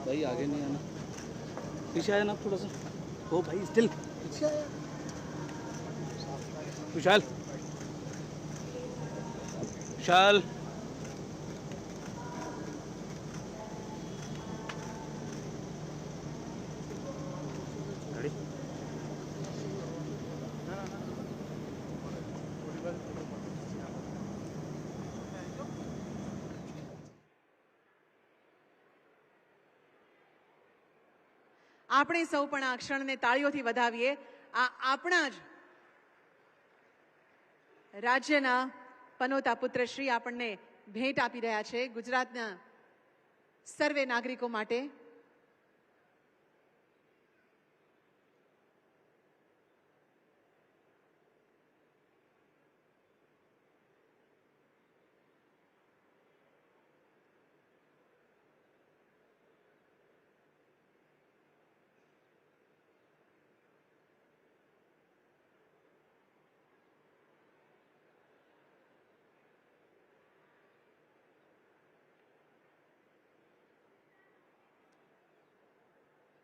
भाई आगे नहीं आना, पीछे आया ना थोड़ा सा। ओ भाई स्टिल पीछे आया। विशाल विशाल गाड़ी આપણે સૌ પણ આ ક્ષણને તાળીઓથી વધાવીએ। આ આપણા જ રાજ્યના પનોતા પુત્રશ્રી આપણને ભેટ આપી રહ્યા છે ગુજરાતના સર્વે નાગરિકો માટે।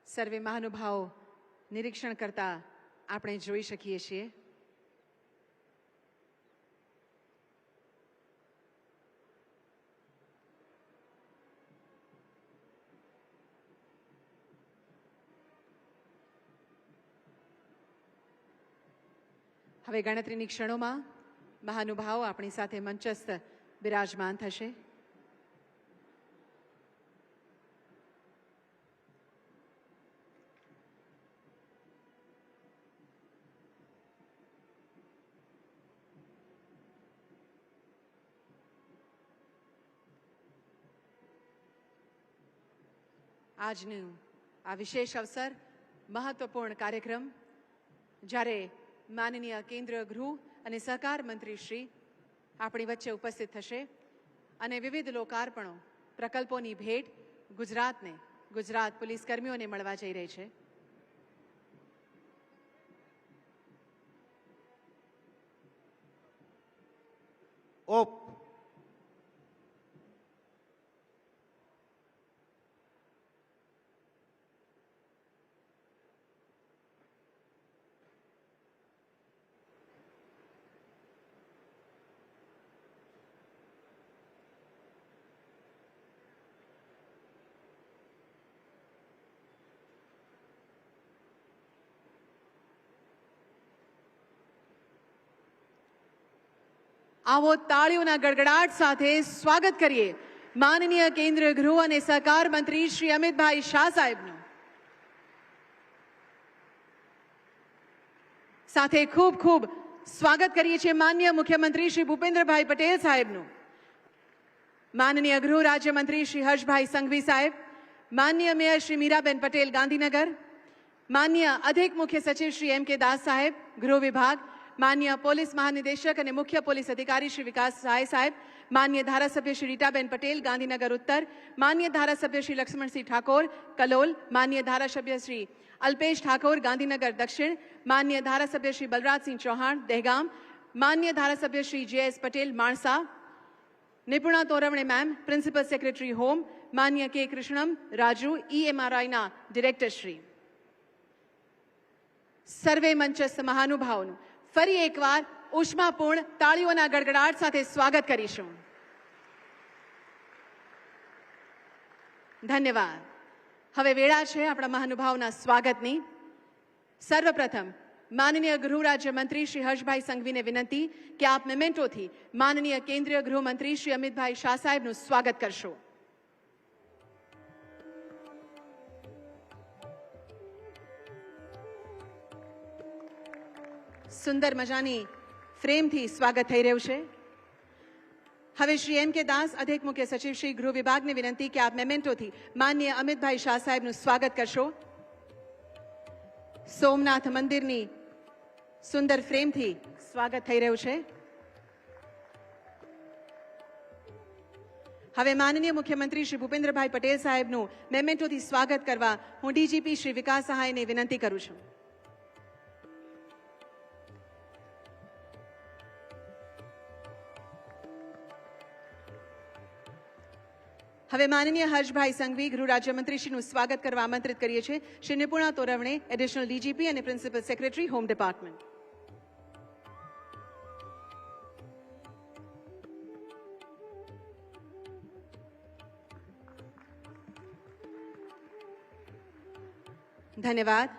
સર્વે મહાનુભાવો નિરીક્ષણ કરતા આપણે જોઈ શકીએ છીએ। હવે ગણતરીની ક્ષણોમાં મહાનુભાવો આપણી સાથે મંચસ્થ બિરાજમાન થશે। આજનું આ વિશેષ અવસર મહત્વપૂર્ણ કાર્યક્રમ જ્યારે માનનીય કેન્દ્રીય ગૃહ અને સહકાર મંત્રી શ્રી આપણી વચ્ચે ઉપસ્થિત થશે અને વિવિધ લોકાર્પણો પ્રકલ્પોની ભેટ ગુજરાતને ગુજરાત પોલીસ કર્મીઓને મળવા જઈ રહી છે। ઓપ આવો તાળીઓના ગડગડાટ સાથે સ્વાગત કરીએ માનનીય કેન્દ્રીય ગૃહ અને સહકાર મંત્રી શ્રી અમિતભાઈ શાહ સાહેબનું। સાથે ખૂબ ખૂબ સ્વાગત કરીએ છીએ માનનીય મુખ્યમંત્રી શ્રી ભૂપેન્દ્રભાઈ પટેલ સાહેબનું, માનનીય ગૃહ રાજ્યમંત્રી શ્રી હર્ષભાઈ સંઘવી સાહેબ, માનનીય મેયર શ્રી મીરાબેન પટેલ ગાંધીનગર, માનનીય અધિક મુખ્ય સચિવ શ્રી એમ કે દાસ સાહેબ ગૃહ વિભાગ, माननीय पोलिस महानिदेशक और मुख्य पोलिस अधिकारी श्री विकास सहाय साहेब, माननीय धारासभ्य श्री रीटाबेन पटेल गांधीनगर उत्तर, माननीय धारासभ्य श्री लक्ष्मण सिंह ठाकुर कलोल, माननीय धारासभ्य श्री अल्पेश ठाकुर गांधीनगर दक्षिण, माननीय धारासभ्य श्री बलराज सिंह चौहान दहगाम, माननीय धारासभ्य श्री JS पटेल माणसा, निपुणा Torvane ma'am principal secretary home, माननीय के कृष्णम राजू EMRI ना डायरेक्टर श्री, सर्वे मंचस्थ महानुभावों ફરી એકવાર ઉષ્માપૂર્ણ તાળીઓના ગડગડાટ સાથે સ્વાગત કરીશું। ધન્યવાદ। હવે વેળા છે આપણા મહાનુભાવના સ્વાગતની। સર્વપ્રથમ માનનીય ગૃહ રાજ્ય મંત્રી શ્રી હર્ષભાઈ સંઘવીને વિનંતી કે આપ મેમેન્ટોથી માનનીય કેન્દ્રીય ગૃહ મંત્રી શ્રી અમિતભાઈ શાહ સાહેબનું સ્વાગત કરશો। સુંદર મજાની ફ્રેમથી સ્વાગત થઈ રહ્યું છે। હવે શ્રી એમ કે દાસ અધિક મુખ્ય સચિવ શ્રી ગૃહ વિભાગને વિનંતી કે આપ મેમેન્ટોથી માનનીય અમિતભાઈ શાહ સાહેબનું સ્વાગત કરશો। સોમનાથ મંદિરની સુંદર ફ્રેમથી સ્વાગત થઈ રહ્યું છે। હવે માનનીય મુખ્યમંત્રી શ્રી ભૂપેન્દ્રભાઈ પટેલ સાહેબનું મેમેન્ટોથી સ્વાગત કરવા હું ડીજીપી શ્રી વિકાસ સહાયને વિનંતી કરું છું. હવે માનનીય હર્ષભાઈ સંઘવી ગૃહ રાજ્યમંત્રીશ્રીનું સ્વાગત કરવા આમંત્રિત કરીએ છીએ. શ્રી નિપુણા તોરવણે, એડિશનલ ડીજીપી અને પ્રિન્સિપલ સેક્રેટરી, હોમ ડિપાર્ટમેન્ટ. ધન્યવાદ.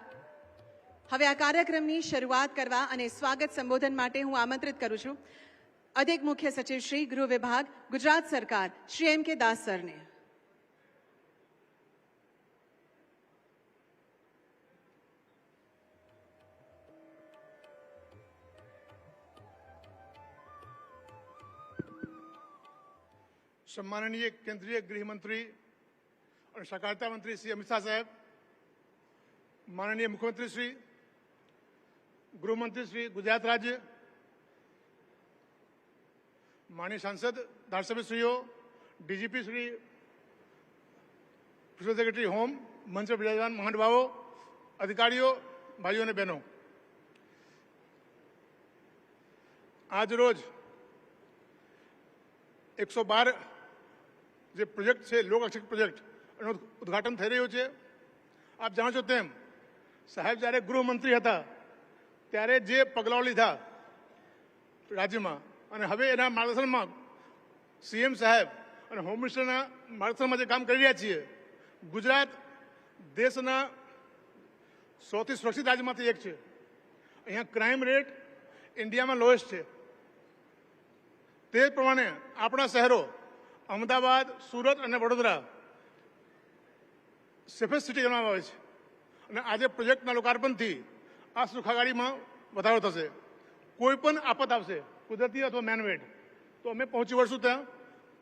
હવે આ કાર્યક્રમની શરૂઆત કરવા અને સ્વાગત સંબોધન માટે હું આમંત્રિત કરું છું અધિક મુખ્ય સચિવ શ્રી ગૃહ વિભાગ, ગુજરાત સરકાર, શ્રી એમ કે દાસ સરને. सम्माननीय केंद्रीय गृह मंत्री और सहकारिता मंत्री श्री अमित शाह साहब, माननीय मुख्यमंत्री श्री, गृह मंत्री श्री गुजरात राज्य, माननीय सांसद धारासभ्य श्रीओ, DGP Shri, principal secretary home, मंच पर विराजमान महानुभावों, अधिकारीओ, भाईओ ने बहनों, आज रोज 112 જે પ્રોજેક્ટ છે લોક રક્ષક પ્રોજેક્ટ એનું ઉદ્ઘાટન થઈ રહ્યું છે. આપ જાણો છો તેમ સાહેબ જ્યારે ગૃહમંત્રી હતા ત્યારે જે પગલાઓ લીધા રાજ્યમાં અને હવે એના માર્ગદર્શનમાં સીએમ સાહેબ અને હોમ મિનિસ્ટરના માર્ગદર્શનમાં જે કામ કરી રહ્યા છીએ, ગુજરાત દેશના સૌથી સુરક્ષિત રાજ્યમાંથી એક છે. અહીંયા ક્રાઇમ રેટ ઇન્ડિયામાં લોએસ્ટ છે. તે પ્રમાણે આપણા શહેરો અમદાવાદ, સુરત અને વડોદરા સેફેસ્ટ સિટી ગણવામાં આવે છે અને આજે પ્રોજેક્ટના લોકાર્પણથી આ સુખાકારીમાં વધારો થશે. કોઈ પણ આફત આવશે, કુદરતી અથવા મેનમેડ, તો અમે પહોંચી વળશું ત્યાં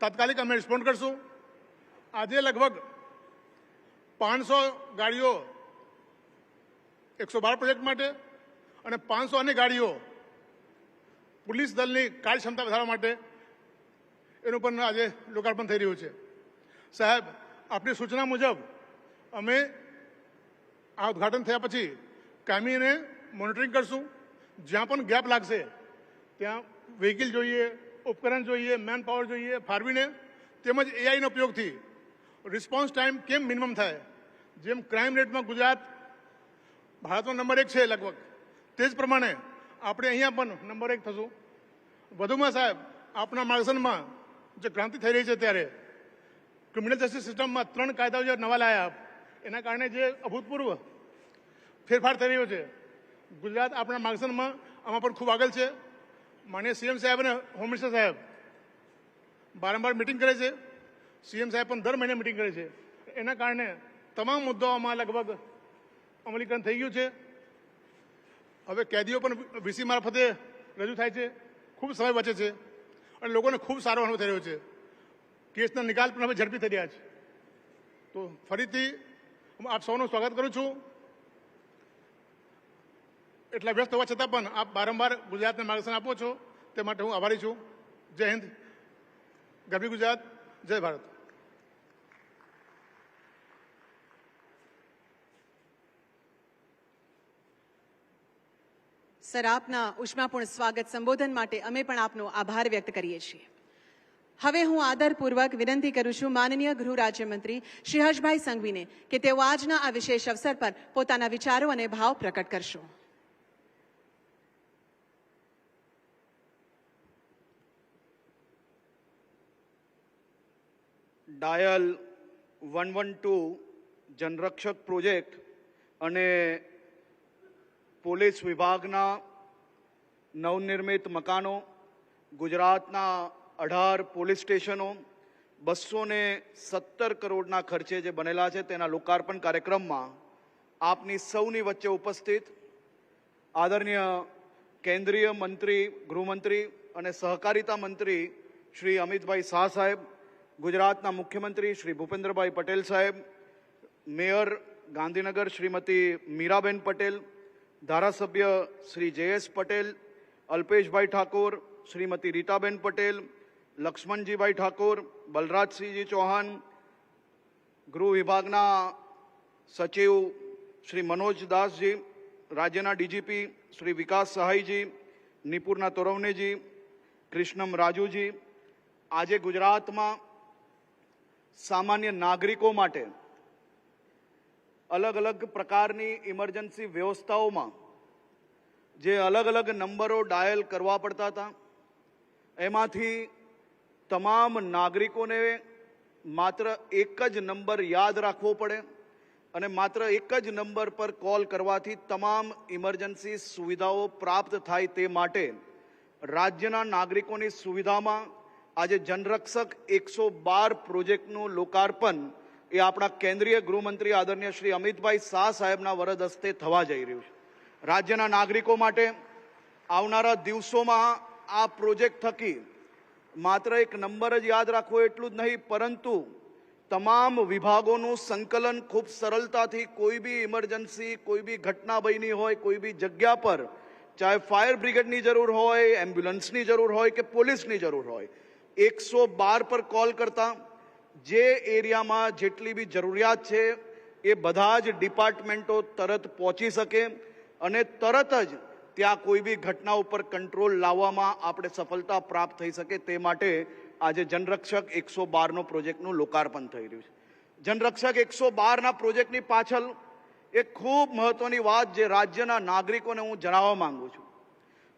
તાત્કાલિક અમે રિસ્પોન્ડ કરશું. આજે લગભગ 500 ગાડીઓ 112 પ્રોજેક્ટ માટે અને 500 અન્ય ગાડીઓ પોલીસ દળની કાર્યક્ષમતા વધારવા માટે એનું પણ આજે લોકાર્પણ થઈ રહ્યું છે. સાહેબ, આપની સૂચના મુજબ અમે આ ઉદ્ઘાટન થયા પછી કાયમીને મોનિટરિંગ કરશું. જ્યાં પણ ગેપ લાગશે ત્યાં વ્હીકલ જોઈએ, ઉપકરણ જોઈએ, મેન પાવર જોઈએ, ફાળવીને તેમજ એઆઈનો ઉપયોગથી રિસ્પોન્સ ટાઈમ કેમ મિનિમમ થાય. જેમ ક્રાઇમ રેટમાં ગુજરાત ભારતમાં નંબર 1 છે લગભગ, તે જ પ્રમાણે આપણે અહીંયા પણ નંબર 1 થશું. વધુમાં સાહેબ, આપના માર્ગદર્શનમાં જે ક્રાંતિ થઈ રહી છે ત્યારે ક્રિમિનલ જસ્ટિસ સિસ્ટમમાં 3 કાયદાઓ જે નવા લાયા, એના કારણે જે અભૂતપૂર્વ ફેરફાર થઈ રહ્યો છે. ગુજરાત આપણા માર્ગદર્શનમાં આમાં પણ ખૂબ આગળ છે. માનનીય સીએમ સાહેબ અને હોમ મિનિસ્ટર સાહેબ વારંવાર મિટિંગ કરે છે. સીએમ સાહેબ પણ દર મહિને મિટિંગ કરે છે. એના કારણે તમામ મુદ્દાઓમાં લગભગ અમલીકરણ થઈ ગયું છે. હવે કેદીઓ પણ વીસી મારફતે રજૂ થાય છે. ખૂબ સમય બચે છે અને લોકોને ખૂબ સારો અનુભવ થઈ રહ્યો છે. કેસના નિકાલ પણ હવે ઝડપી થઈ રહ્યા છે. તો ફરીથી હું આપ સૌનું સ્વાગત કરું છું. એટલા વ્યસ્ત હોવા છતાં પણ આપ વારંવાર ગુજરાતને માર્ગદર્શન આપો છો, તે માટે હું આભારી છું. જય હિન્દ, ગરવી ગુજરાત, જય ભારત. સર, આપના ઉષ્માપૂર્ણ સ્વાગત સંબોધન માટે અમે પણ આપનો આભાર વ્યક્ત કરીએ છીએ. હવે હું આદરપૂર્વક વિનંતી કરું છું માનનીય ગૃહ રાજ્યમંત્રી શ્રી હર્ષભાઈ સંઘવીને કે તેઓ આજના આ વિશેષ અવસર પર પોતાના વિચારો અને ભાવ પ્રકટ કરશો. ડાયલ 112 જનરક્ષક પ્રોજેક્ટ અને પોલીસ વિભાગના નવનિર્મિત મકાનો, ગુજરાતના 18 પોલીસ સ્ટેશનો, 217 કરોડના ખર્ચે જે બનેલા છે તેના લોકાર્પણ કાર્યક્રમમાં આપની સૌની વચ્ચે ઉપસ્થિત આદરણીય કેન્દ્રીય મંત્રી, ગૃહમંત્રી અને સહકારિતા મંત્રી શ્રી અમિતભાઈ શાહ સાહેબ, ગુજરાતના મુખ્યમંત્રી શ્રી ભૂપેન્દ્રભાઈ પટેલ સાહેબ, મેયર ગાંધીનગર શ્રીમતી મીરાબેન પટેલ, ધારાસભ્ય શ્રી જે.એસ. પટેલ, અલ્પેશભાઈ ઠાકોર, શ્રીમતી રીટાબેન પટેલ, લક્ષ્મણજીભાઈ ઠાકોર, બલરાજસિંહજી ચૌહાણ, ગૃહ વિભાગના સચિવ શ્રી મનોજ દાસજી, રાજ્યના ડીજીપી શ્રી વિકાસ સહાયજી, નિપુરના તોરવનેજી, કૃષ્ણમ રાજુજી, આજે ગુજરાતમાં સામાન્ય નાગરિકો માટે અલગ અલગ પ્રકારની ઇમરજન્સી વ્યવસ્થાઓમાં જે અલગ અલગ નંબરો ડાયલ કરવા પડતા હતા, એમાંથી તમામ નાગરિકોને માત્ર એક જ નંબર યાદ રાખવો પડે અને માત્ર એક જ નંબર પર કોલ કરવાથી તમામ ઇમરજન્સી સુવિધાઓ પ્રાપ્ત થાય તે માટે રાજ્યના નાગરિકોની સુવિધામાં આજે જનરક્ષક 112 પ્રોજેક્ટનું લોકાર્પણ એ આપણા કેન્દ્રીય ગૃહમંત્રી આદરણીય શ્રી અમિતભાઈ શાહ સાહેબના વરદ હસ્તે થવા જઈ રહ્યું છે. રાજ્યના નાગરિકો માટે આવનારા દિવસોમાં આ પ્રોજેક્ટ થકી માત્ર એક નંબર જ યાદ રાખવો એટલું જ નહીં, પરંતુ તમામ વિભાગોનું સંકલન ખૂબ સરળતાથી કોઈ બી ઇમરજન્સી, કોઈ બી ઘટના બની હોય, કોઈ બી જગ્યા પર, ચાહે ફાયર બ્રિગેડની જરૂર હોય, એમ્બ્યુલન્સની જરૂર હોય કે પોલીસની જરૂર હોય, 112 પર કોલ કરતા જે એરિયામાં જેટલી બી જરૂરિયાત છે એ બધા જ ડિપાર્ટમેન્ટો તરત પહોંચી શકે અને તરત જ ત્યાં કોઈ બી ઘટના ઉપર કંટ્રોલ લાવવામાં આપણે સફળતા પ્રાપ્ત થઈ શકે તે માટે આજે જનરક્ષક 112નો પ્રોજેક્ટનું લોકાર્પણ થઈ રહ્યું છે. જનરક્ષક 112ના પ્રોજેક્ટની પાછળ એક ખૂબ મહત્વની વાત જે રાજ્યના નાગરિકોને હું જણાવવા માંગુ છું.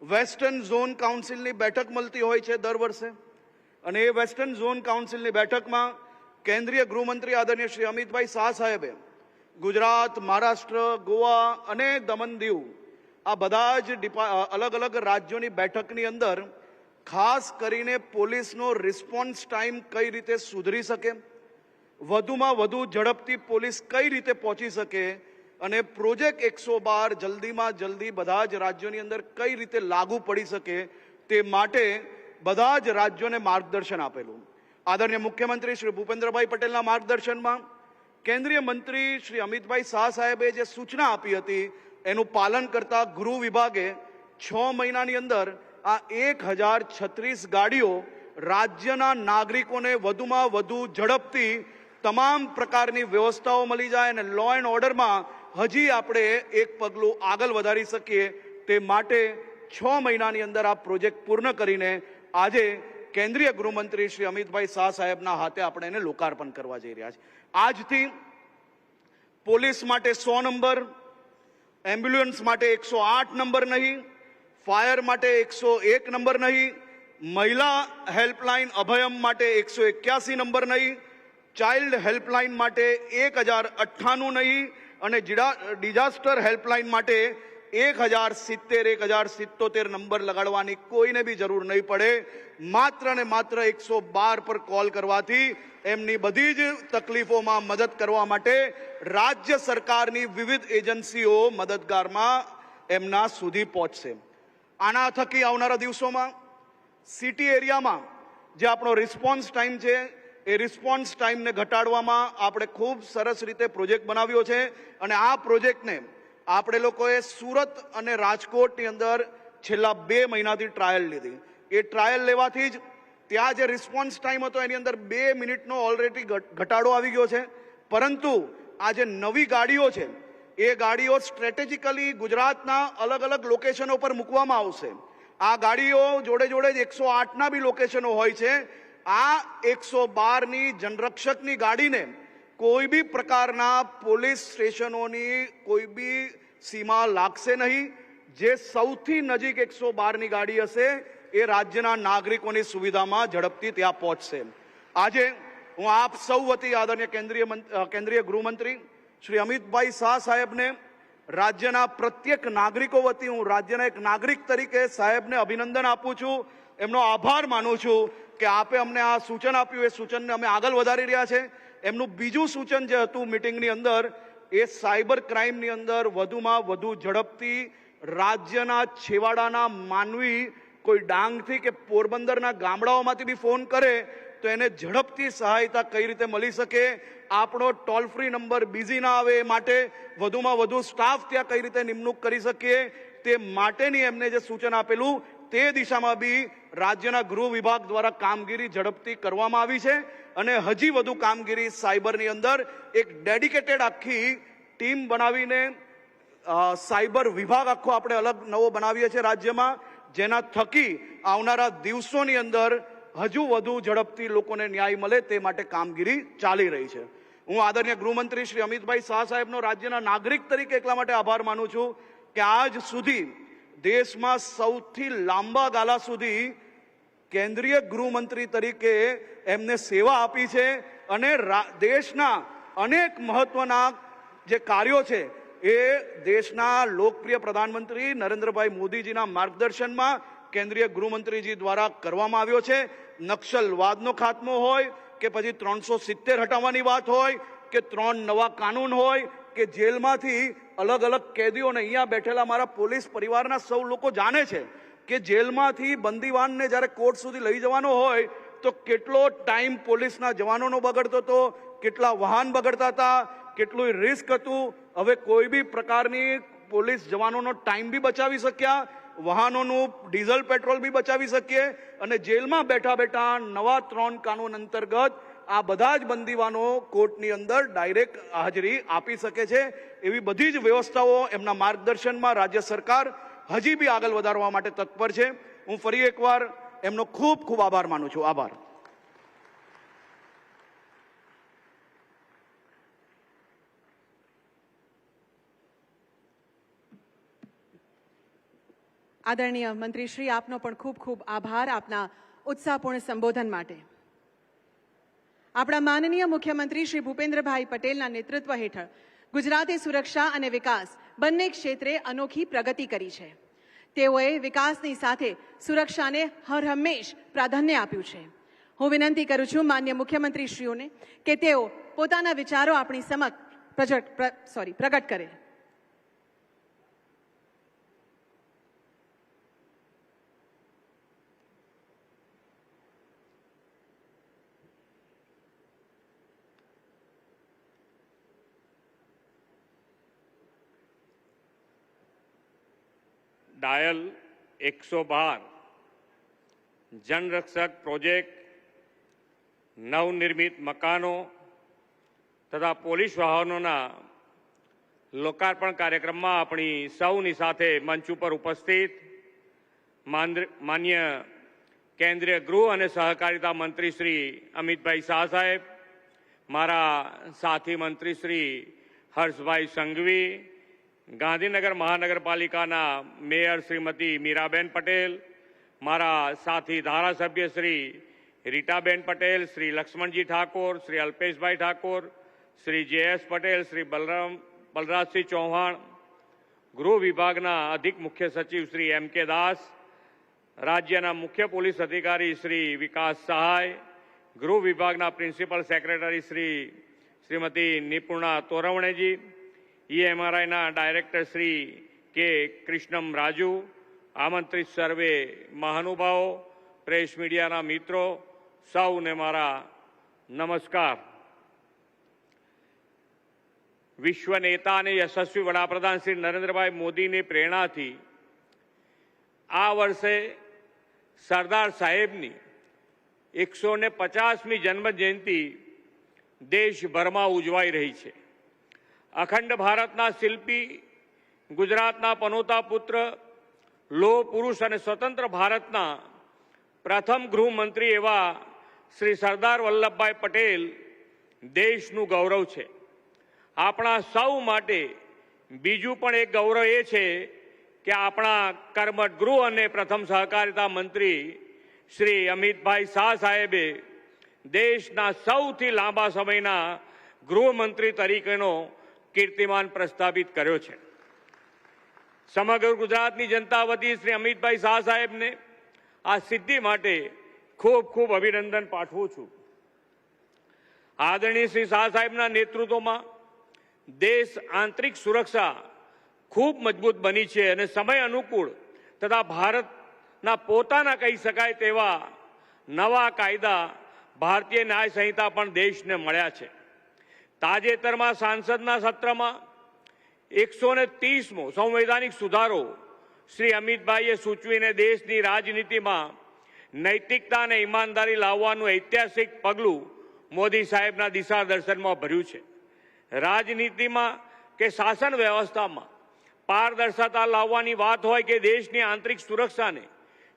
વેસ્ટર્ન ઝોન કાઉન્સિલની બેઠક મળતી હોય છે દર વર્ષે અને એ વેસ્ટર્ન ઝોન કાઉન્સિલની બેઠકમાં કેન્દ્રીય ગૃહમંત્રી આદરણીય શ્રી અમિતભાઈ શાહ સાહેબે ગુજરાત, મહારાષ્ટ્ર, ગોવા અને દમણ દીવ આ બધા જ અલગ અલગ રાજ્યોની બેઠકની અંદર ખાસ કરીને પોલીસનો રિસ્પોન્સ ટાઈમ કઈ રીતે સુધરી શકે, વધુમાં વધુ ઝડપથી પોલીસ કઈ રીતે પહોંચી શકે અને પ્રોજેક્ટ 112 જલ્દીમાં જલ્દી બધા જ રાજ્યોની અંદર કઈ રીતે લાગુ પડી શકે તે માટે બધા જ રાજ્યોને માર્ગદર્શન આપેલું. આદરણીય મુખ્યમંત્રી શ્રી ભૂપેન્દ્રભાઈ પટેલના માર્ગદર્શનમાં કેન્દ્રીય મંત્રી શ્રી અમિતભાઈ શાહ સાહેબે જે સૂચના આપી હતી એનું પાલન કરતા ગૃહ વિભાગે 6 મહિનાની અંદર આ 1036 ગાડીઓ રાજ્યના નાગરિકોને વધુમાં વધુ ઝડપથી તમામ પ્રકારની વ્યવસ્થાઓ મળી જાય અને લો એન્ડ ઓર્ડરમાં હજી આપણે એક પગલું આગળ વધારી શકીએ તે માટે 6 મહિનાની અંદર આ પ્રોજેક્ટ પૂર્ણ કરીને આજે કેન્દ્રીય ગૃહમંત્રી શ્રી અમિતભાઈ શાહ સાહેબના હાથે આપણે એને લોકાર્પણ કરવા જઈ રહ્યા છે. આજથી પોલીસ માટે 100 નંબર, એમ્બ્યુલન્સ માટે 108 નંબર નહીં, ફાયર માટે 101 નંબર નહીં, મહિલા હેલ્પલાઇન અભયમ માટે 181 નંબર નહીં, ચાઇલ્ડ હેલ્પલાઇન માટે 1098 નહીં અને ડિઝાસ્ટર હેલ્પલાઇન માટે 1077 નંબર લગાડવાની કોઈને બી જરૂર નહીં પડે. માત્ર ને માત્ર 112 પર કોલ કરવાથી એમની બધી જ તકલીફોમાં મદદ કરવા માટે રાજ્ય સરકારની વિવિધ એજન્સીઓ મદદગારમાં એમના સુધી પહોંચશે. આના થકી આવનારા દિવસોમાં સિટી એરિયામાં જે આપણો રિસ્પોન્સ ટાઈમ છે એ રિસ્પોન્સ ટાઈમને ઘટાડવામાં આપણે ખૂબ સરસ રીતે પ્રોજેક્ટ બનાવ્યો છે અને આ પ્રોજેક્ટને આપણે લોકોએ સુરત અને રાજકોટની અંદર છેલ્લા 2 મહિનાથી ટ્રાયલ લીધી. એ ટ્રાયલ લેવાથી જ ત્યાં જે રિસ્પોન્સ ટાઈમ હતો એની અંદર 2 મિનિટનો ઓલરેડી ઘટાડો આવી ગયો છે. પરંતુ આ જે નવી ગાડીઓ છે એ ગાડીઓ સ્ટ્રેટેજિકલી ગુજરાતના અલગ અલગ લોકેશનો પર મૂકવામાં આવશે. આ ગાડીઓ જોડે જોડે જ 108ના બી લોકેશનો હોય છે. આ 112ની જનરક્ષકની ગાડીને કોઈ બી પ્રકારના પોલીસ સ્ટેશનોની કોઈ બી સીમા લાગશે નહીં. જે સૌથી નજીક 112ની ગાડી હશે એ રાજ્યના નાગરિકોની સુવિધામાં ઝડપથી ત્યાં પહોંચશે. આજે હું આપ સૌ વતી આદરણીય કેન્દ્રીય ગૃહમંત્રી શ્રી અમિતભાઈ શાહ સાહેબને રાજ્યના પ્રત્યેક નાગરિકો વતી હું રાજ્યના એક નાગરિક તરીકે સાહેબને અભિનંદન આપું છું, એમનો આભાર માનું છું કે આપે અમને આ સૂચન આપ્યું, એ સૂચનને અમે આગળ વધારી રહ્યા છે. એમનું બીજું સૂચન જે હતું મિટિંગની અંદર એ સાયબર ક્રાઇમની અંદર વધુમાં વધુ ઝડપથી રાજ્યના છેવાડાના માનવી કોઈ ડાંગથી કે પોરબંદરના ગામડાઓમાંથી બી ફોન કરે તો એને ઝડપથી સહાયતા કઈ રીતે મળી શકે, આપણો ટોલ ફ્રી નંબર બિઝી ના આવે એ માટે વધુમાં વધુ સ્ટાફ ત્યાં કઈ રીતે નિમણૂક કરી શકીએ તે માટેની એમને જે સૂચન આપેલું તે દિશામાં બી રાજ્યના ગૃહ વિભાગ દ્વારા કામગીરી ઝડપથી કરવામાં આવી છે અને હજી વધુ કામગીરી સાયબરની અંદર એક ડેડિકેટેડ આખી ટીમ બનાવીને સાયબર વિભાગ આખો આપણે અલગ નવો બનાવીએ છીએ રાજ્યમાં, જેના થકી આવનારા દિવસોની અંદર હજુ વધુ ઝડપથી લોકોને ન્યાય મળે તે માટે કામગીરી ચાલી રહી છે. હું આદરણીય ગૃહમંત્રી શ્રી અમિતભાઈ શાહ સાહેબનો રાજ્યના નાગરિક તરીકે એટલા માટે આભાર માનું છું કે આજ સુધી દેશમાં સૌથી લાંબા ગાળા સુધી કેન્દ્રીય ગૃહમંત્રી તરીકે એમને સેવા આપી છે અને દેશના અનેક મહત્વના જે કાર્યો છે એ દેશના લોકપ્રિય પ્રધાનમંત્રી નરેન્દ્રભાઈ મોદીજીના માર્ગદર્શનમાં કેન્દ્રીય ગૃહમંત્રીજી દ્વારા કરવામાં આવ્યો છે. નક્સલવાદનો ખાત્મો હોય કે પછી 370 હટાવવાની વાત હોય કે 3 નવા કાનૂન હોય કે જેલમાંથી અલગ અલગ કેદીઓને, અહીંયા બેઠેલા મારા પોલીસ પરિવારના સૌ લોકો જાણે છે કે જેલમાંથી બંદીવાનને જ્યારે કોર્ટ સુધી લઈ જવાનો હોય તો કેટલો ટાઈમ પોલીસના જવાનોનો બગડતો હતો, કેટલા વાહન બગડતા હતા, કેટલું રિસ્ક હતું. હવે કોઈ બી પ્રકારની પોલીસ જવાનોનો ટાઈમ બી બચાવી શક્યા, વાહનોનું ડીઝલ પેટ્રોલ બી બચાવી શકીએ અને જેલમાં બેઠા બેઠા નવા 3 કાનૂન અંતર્ગત આ બધા જ બંદીવાનો કોર્ટની અંદર ડાયરેક્ટ હાજરી આપી શકે છે. એવી બધી જ વ્યવસ્થાઓ એમના માર્ગદર્શનમાં રાજ્ય સરકાર હજી બી આગળ વધારવા માટે તત્પર છે. હું ફરી એકવાર એમનો ખૂબ ખૂબ આભાર માનું છું. આભાર. આદરણીય મંત્રીશ્રી, આપનો પણ ખૂબ ખૂબ આભાર આપના ઉત્સાહપૂર્ણ સંબોધન માટે. આપણા માનનીય મુખ્યમંત્રી શ્રી ભૂપેન્દ્રભાઈ પટેલના નેતૃત્વ હેઠળ ગુજરાતે સુરક્ષા અને વિકાસ બંને ક્ષેત્રે અનોખી પ્રગતિ કરી છે. તેઓએ વિકાસની સાથે સુરક્ષાને હરહંમેશ પ્રાધાન્ય આપ્યું છે. હું વિનંતી કરું છું માન્ય મુખ્યમંત્રીશ્રીઓને કે તેઓ પોતાના વિચારો આપણી સમક્ષ પ્રગટ કરે. डायल 112 जनरक्षक प्रोजेक्ट, नवनिर्मित मकानों तथा पोलीस वाहनों लोकार्पण कार्यक्रम में अपनी सौनी साथे मंच पर उपस्थित मान्य केंद्रीय गृह और सहकारिता मंत्री श्री अमितभाई शाह साहेब, मारा साथी मंत्री श्री हर्षभाई संघवी, गांधीनगर महानगरपालिका मेयर श्रीमती मीराबेन पटेल, मारा साथी धारासभ्य श्री रीटाबेन पटेल, श्री लक्ष्मणजी ठाकुर, श्री अल्पेश भाई ठाकुर, श्री जे.एस. पटेल, श्री बलराज सिंह चौहान, गृह विभागना अधिक मुख्य सचिव श्री M.K. दास, राज्यना मुख्य पुलिस अधिकारी श्री विकास सहाय, गृह विभागना प्रिंसिपल सेक्रेटरी श्रीमती निपुणा तोरवणेजी, EMRI director Shri K Krishnam Raju, आमंत्रित सर्वे महानुभावों, प्रेस मीडिया मित्रों, सौने मारा नमस्कार. विश्व नेता ने यशस्वी वडाप्रधान श्री नरेंद्रभाई मोदी ने प्रेरणा थी आ वर्षे सरदार साहेबनी 150મી जन्म जयंती देशभर में उजवाई रही है. अखंड भारतना शिल्पी, गुजरातना पनोता पुत्र, लोह पुरुष और स्वतंत्र भारतना प्रथम गृहमंत्री एवं श्री सरदार वल्लभभाई पटेल देशनु गौरव है. आपणा सौ माटे बीजू पण एक गौरव ए छे कि आपणा कर्मठ गृह और प्रथम सहकारिता मंत्री श्री अमितभाई शाह साहेबे देशना सौथी लांबा समयना गृहमंत्री तरीकेनो कीर्तिमान प्रस्थापित कर्यो छे. समग्र गुजरातनी जनता वती श्री अमितभाई शाह साहेब ने आ सिद्धि माटे खूब खूब अभिनंदन पाठवुं छुं. आदरणीय श्री शाह साहेबना नेतृत्वमां देश आंतरिक सुरक्षा खूब मजबूत बनी छे अने समय अनुकूल तथा भारतना पोताना कही शकाय तेवा नवा कायदा भारतीय न्याय संहिता पण देशने मळ्या छे. ताजेतरमां सांसदना सत्रमां 130मो संवैधानिक सुधारो શ્રી અમિતભાઈએ સૂચવીને દેશની રાજનીતિમાં નૈતિકતા અને ઈમાનદારી લાવવાનું ઐતિહાસિક પગલું મોદી સાહેબના દિશા દર્શનમાં ભર્યું છે. રાજનીતિમાં કે શાસન વ્યવસ્થામાં પારદર્શકતા લાવવાની વાત હોય કે દેશની આંતરિક સુરક્ષાને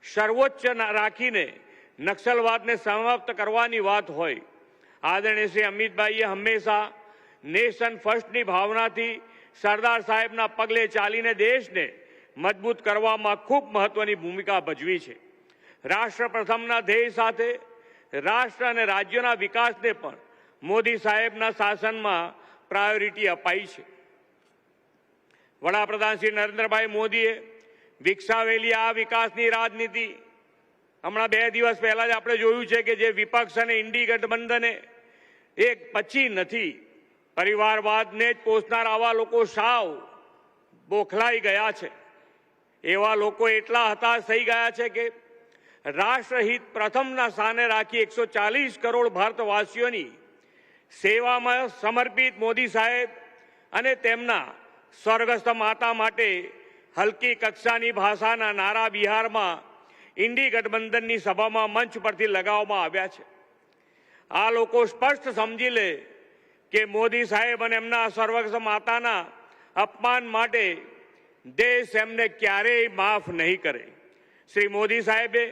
સર્વોચ્ચ રાખીને નક્સલવાદને સમાપ્ત કરવાની વાત હોય, આદરણીય શ્રી અમિતભાઈએ હંમેશા નેશન ફર્સ્ટની ભાવનાથી સરદાર સાહેબના પગલે ચાલીને દેશને મજબૂત કરવામાં ખૂબ મહત્વની ભૂમિકા ભજવી છે. રાષ્ટ્ર પ્રથમના ધ્યેય સાથે રાષ્ટ્ર અને રાજ્યોના વિકાસને પણ મોદી સાહેબના શાસનમાં પ્રાયોરિટી અપાઈ છે. વડાપ્રધાન શ્રી નરેન્દ્રભાઈ મોદીએ વિકસાવેલી આ વિકાસની રાજનીતિ હમણાં 2 દિવસ પહેલા જ આપણે જોયું છે કે જે વિપક્ષ અને ઇન્ડી ગઠબંધને એક પછી નથી, પરિવારવાદને જ પોષનાર આવા લોકો સાવ બોખલાઈ ગયા છે. એવા લોકો એટલા હતાશ થઈ ગયા છે કે રાષ્ટ્રહિત પ્રથમના સ્થાને રાખી 140 કરોડ ભારતવાસીઓની સેવામાં સમર્પિત મોદી સાહેબ અને તેમના સ્વર્ગસ્થ માતા માટે હલકી કક્ષાની ભાષાના નારા બિહારમાં ઇન્ડી ગઠબંધનની સભામાં મંચ પરથી લગાવવામાં આવ્યા છે. આ લોકો સ્પષ્ટ સમજી લે કે મોદી સાહેબ અને એમના સ્વર્ગસ્થ માતાના અપમાન માટે દેશ એમને ક્યારેય માફ નહીં કરે. શ્રી મોદી સાહેબે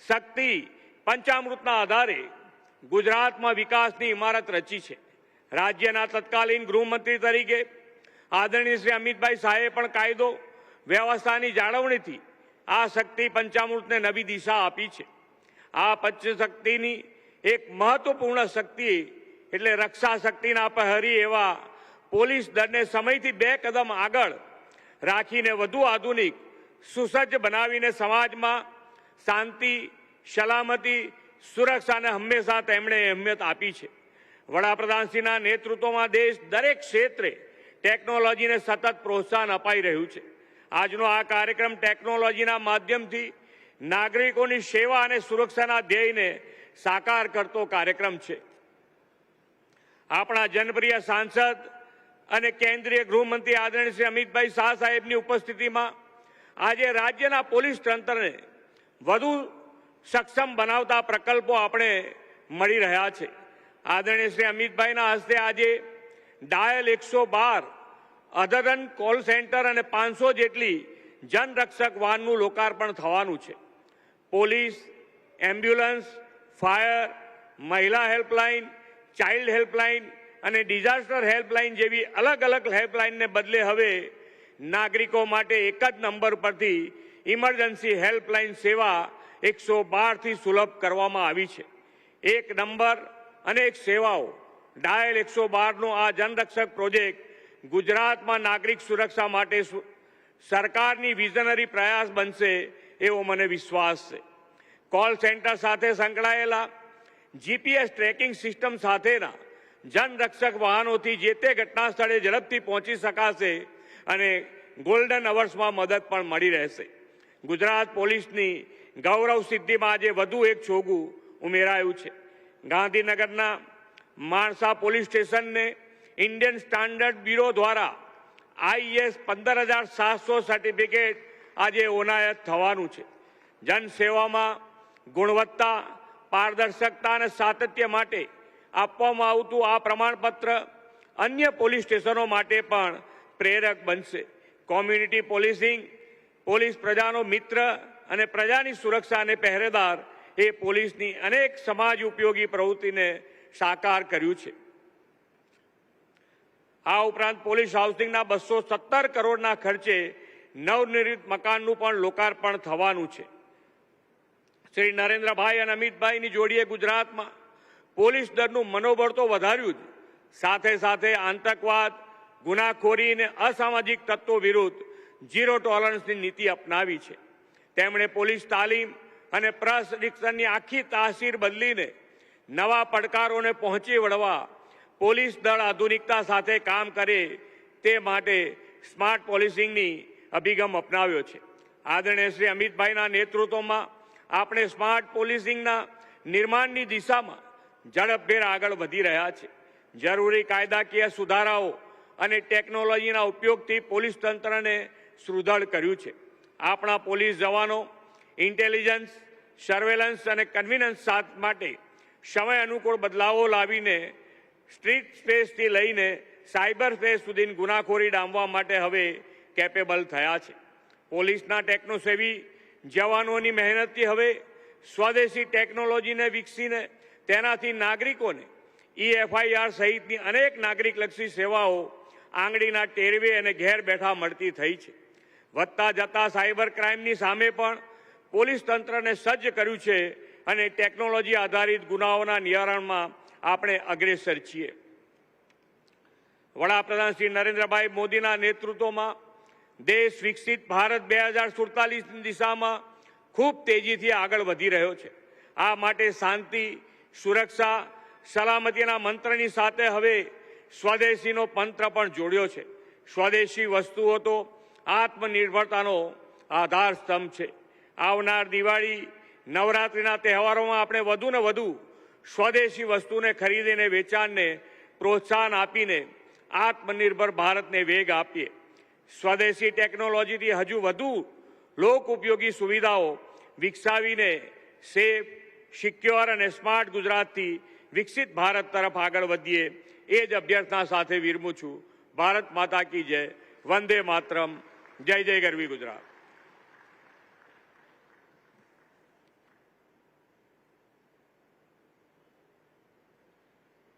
શક્તિ પંચામૃતના આધારે ગુજરાતમાં વિકાસની ઇમારત રચી છે. રાજ્યના તત્કાલીન ગૃહમંત્રી તરીકે આદરણીય શ્રી અમિતભાઈ શાહે પણ કાયદો વ્યવસ્થાની જાળવણીથી આ શક્તિ પંચામૃતને નવી દિશા આપી છે. આ પંચશક્તિની એક મહત્વપૂર્ણ શક્તિ એટલે રક્ષા શક્તિના પ્રહરી એવા પોલીસ દળને સમયથી 2 કદમ આગળ રાખીને વધુ આધુનિક સુસજ્જ બનાવીને સમાજમાં શાંતિ, સલામતી, સુરક્ષાને હંમેશા તેમણે અહેમિયત આપી છે. વડાપ્રધાનશ્રીના નેતૃત્વમાં દેશ દરેક ક્ષેત્રે ટેકનોલોજીને સતત પ્રોત્સાહન અપાઈ રહ્યું છે. આજનો આ કાર્યક્રમ ટેકનોલોજીના માધ્યમથી નાગરિકોની સેવા અને સુરક્ષાના ધ્યેયને સાકાર કરતો કાર્યક્રમ છે. આપણા જનપ્રિય સાંસદ અને કેન્દ્રીય ગૃહમંત્રી આદરણીય શ્રી અમિતભાઈ શાહ સાહેબની ઉપસ્થિતિમાં આજે રાજ્યના પોલીસ તંત્રને વધુ સક્ષમ બનાવતા પ્રકલ્પો આપણે મળી રહ્યા છે. આદરણીય શ્રી અમિતભાઈના હસ્તે આજે ડાયલ 112 અદ્યતન કોલ સેન્ટર અને 500 જેટલી જનરક્ષક વાનનું લોકાર્પણ થવાનું છે. પોલીસ, એમ્બ્યુલન્સ, ફાયર, મહિલા હેલ્પલાઇન, ચાઇલ્ડ હેલ્પલાઇન અને ડિઝાસ્ટર હેલ્પલાઇન જેવી અલગ અલગ હેલ્પલાઇનને બદલે હવે નાગરિકો માટે એક જ નંબર પરથી ઇમરજન્સી હેલ્પલાઇન સેવા 112થી સુલભ કરવામાં આવી છે. એક નંબર અને એક સેવાઓ ડાયલ 112નો આ જનરક્ષક પ્રોજેક્ટ ગુજરાતમાં નાગરિક સુરક્ષા માટે સરકારની વિઝનરી પ્રયાસ બનશે એવો મને વિશ્વાસ છે. કોલ સેન્ટર સાથે સંકળાયેલા જીપીએસ ટ્રેકિંગ સિસ્ટમ સાથેના જનરક્ષક વાહનોથી જે તે ઘટના સ્થળે ઝડપથી પહોંચી શકાશે અને ગોલ્ડન અવર્સમાં મદદ પણ મળી રહેશે. ગુજરાત પોલીસની ગૌરવ સિદ્ધિમાં આજે વધુ એક છોગું ઉમેરાયું છે. ગાંધીનગરના માણસા પોલીસ સ્ટેશનને ઇન્ડિયન સ્ટાન્ડર્ડ બ્યુરો દ્વારા IS 15700 સર્ટિફિકેટ આજે એનાયત થવાનું છે. જનસેવામાં ગુણવત્તા, પારદર્શકતા અને સાતત્ય માટે આપવામાં આવતું આ પ્રમાણપત્ર અન્ય પોલીસ સ્ટેશનો માટે પણ પ્રેરક બનશે. કોમ્યુનિટી પોલીસિંગ, પોલીસ પ્રજાનો મિત્ર અને પ્રજાની સુરક્ષા અને પહેરેદાર એ પોલીસની અનેક સમાજ ઉપયોગી પ્રવૃત્તિને સાકાર કર્યું છે. આ ઉપરાંત પોલીસ હાઉસિંગના 217 કરોડના ખર્ચે નવનિર્મિત મકાનનું પણ લોકાર્પણ થવાનું છે. શ્રી નરેન્દ્રભાઈ અને અમિતભાઈની જોડીએ ગુજરાતમાં પોલીસ દળનું મનોબળ તો વધાર્યું જ, સાથે સાથે આતંકવાદ, ગુનાખોરી અને અસામાજિક તત્વો વિરુદ્ધ ઝીરો ટોલરન્સની નીતિ અપનાવી છે. તેમણે પોલીસ તાલીમ અને પ્રશિક્ષણની આખી તાસીર બદલીને નવા પડકારોને પહોંચી વળવા પોલીસ દળ આધુનિકતા સાથે કામ કરે તે માટે સ્માર્ટ પોલીસિંગની અભિગમ અપનાવ્યો છે. આદરણીય શ્રી અમિતભાઈના નેતૃત્વમાં આપણે સ્માર્ટ પોલીસિંગના નિર્માણની દિશામાં ઝડપભેર આગળ વધી રહ્યા છે. જરૂરી કાયદાકીય સુધારાઓ અને ટેકનોલોજીના ઉપયોગથી પોલીસ તંત્રને સુદૃઢ કર્યું છે. આપણા પોલીસ જવાનો ઇન્ટેલિજન્સ, સર્વેલન્સ અને કન્વીનન્સ માટે સમય અનુકૂળ બદલાવો લાવીને સ્ટ્રીટ સ્પેસથી લઈને સાયબર સ્પેસ સુધીની ગુનાખોરી ડામવા માટે હવે કેપેબલ થયા છે. પોલીસના ટેકનોસેવી જવાનોની મહેનતથી હવે સ્વદેશી ટેકનોલોજીને વિકસીને તેનાથી નાગરિકોને EFIR સહિતની અનેક નાગરિકલક્ષી સેવાઓ આંગળીના ટેરવે અને ઘેર બેઠા મળતી થઈ છે. વધતા જતા સાયબર ક્રાઇમની સામે પણ પોલીસ તંત્રને સજ્જ કર્યું છે અને ટેકનોલોજી આધારિત ગુનાઓના નિવારણમાં આપણે અગ્રેસર છીએ. વડાપ્રધાન શ્રી નરેન્દ્રભાઈ મોદીના નેતૃત્વમાં દેશ વિકસિત ભારત 2047ની દિશામાં ખૂબ તેજીથી આગળ વધી રહ્યો છે. આ માટે શાંતિ, સુરક્ષા, સલામતીના મંત્રની સાથે હવે સ્વદેશીનો મંત્ર પણ જોડ્યો છે. સ્વદેશી વસ્તુઓ તો આત્મનિર્ભરતાનો આધાર સ્તંભ છે. આવનાર દિવાળી, નવરાત્રિના તહેવારોમાં આપણે વધુને વધુ સ્વદેશી વસ્તુને ખરીદીને વેચાણને પ્રોત્સાહન આપીને આત્મનિર્ભર ભારતને વેગ આપીએ. સ્વદેશી ટેકનોલોજીથી હજુ વધુ લોક ઉપયોગી સુવિધાઓ વિકસાવીને સેફ, સિક્યોર અને સ્માર્ટ ગુજરાતથી વિકસિત ભારત તરફ આગળ વધીએ એ જ અભ્યર્થના સાથે વિરમું છું. ભારત માતા કી જય. વંદે માતરમ. જય જય ગરવી ગુજરાત.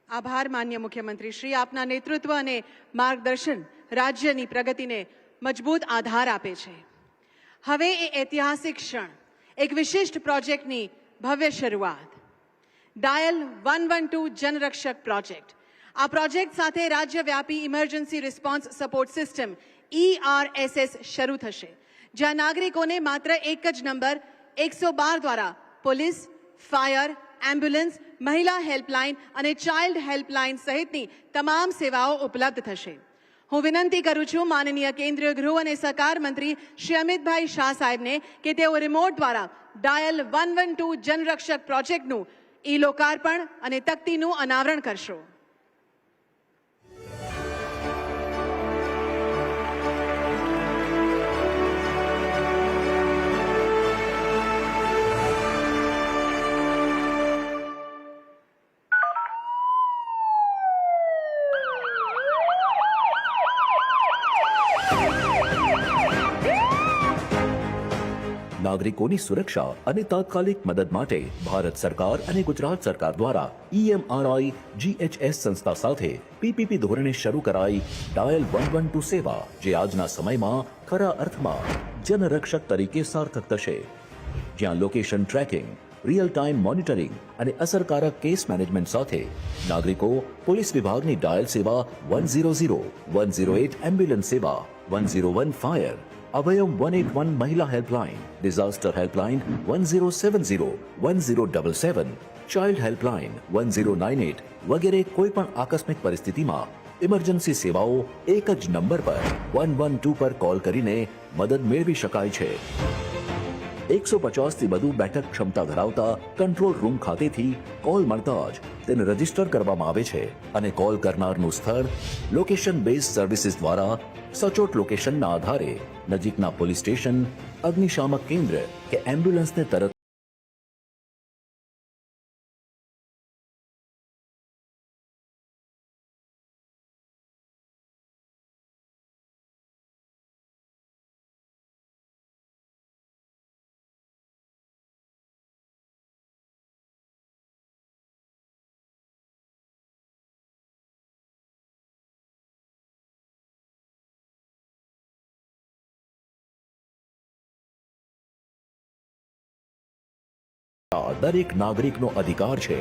આભાર માન્ય મુખ્યમંત્રી શ્રી, આપના નેતૃત્વ અને માર્ગદર્શન રાજ્યની પ્રગતિને મજબૂત આધાર આપે છે. હવે એ ઐતિહાસિક ક્ષણ, એક વિશિષ્ટ પ્રોજેક્ટની ભવ્ય શરૂઆત, ડાયલ 112 જનરક્ષક પ્રોજેક્ટ. આ પ્રોજેક્ટ સાથે રાજ્યવ્યાપી emergency response support system ERSS શરૂ થશે, જ્યાં નાગરિકોને માત્ર એક જ નંબર 112 દ્વારા પોલીસ, ફાયર, એમ્બ્યુલન્સ, મહિલા હેલ્પલાઇન અને ચાઇલ્ડ હેલ્પલાઇન સહિતની તમામ સેવાઓ ઉપલબ્ધ થશે. હું વિનંતી કરું છું માનનીય કેન્દ્રીય ગૃહ અને સહકાર મંત્રી શ્રી અમિતભાઈ શાહ સાહેબને કે તેઓ રિમોટ દ્વારા ડાયલ 112 જનરક્ષક પ્રોજેક્ટનું લોકાર્પણ અને તકતીનું અનાવરણ કરશો. નાગરિકોની સુરક્ષા અને તાત્કાલિક મદદ માટે ભારત સરકાર અને ગુજરાત સરકાર દ્વારા EMRI GHS સંસ્થા સાથે PPP ધોરણે શરૂ કરાઈ ડાયલ 112 સેવા, જે આજના સમયમાં ખરા અર્થમાં જનરક્ષક તરીકે સાર્થક થશે. જ્યાં location tracking, real time monitoring અને અસરકારક કેસ મેનેજમેન્ટ સાથે નાગરિકો પોલીસ વિભાગની ડાયલ સેવા 100, 108 એમ્બ્યુલન્સ સેવા, 101 ફાયર, અભયમ 181 મહિલા helpline, disaster helpline 1070, 1077, child helpline 1098 વગેરે કોઈ પણ આકસ્મિક પરિસ્થિતિમાં ઇમરજન્સી સેવાઓ એક જ નંબર પર 112 પર કોલ કરીને મદદ મેળવી શકાય છે. 150 થી વધુ બેઠક ક્ષમતા ધરાવતા કંટ્રોલ રૂમ ખાતેથી કોલ મળતા જ તેને રજીસ્ટર કરવામાં આવે છે અને કોલ કરનારનું સ્થળ લોકેશન બેઝ સર્વિસીસ દ્વારા સચોટ લોકેશનના આધારે નજીકના પોલીસ સ્ટેશન, અગ્નિશામક કેન્દ્ર કે એમ્બ્યુલન્સને તરત દરેક નાગરિકનો અધિકાર છે.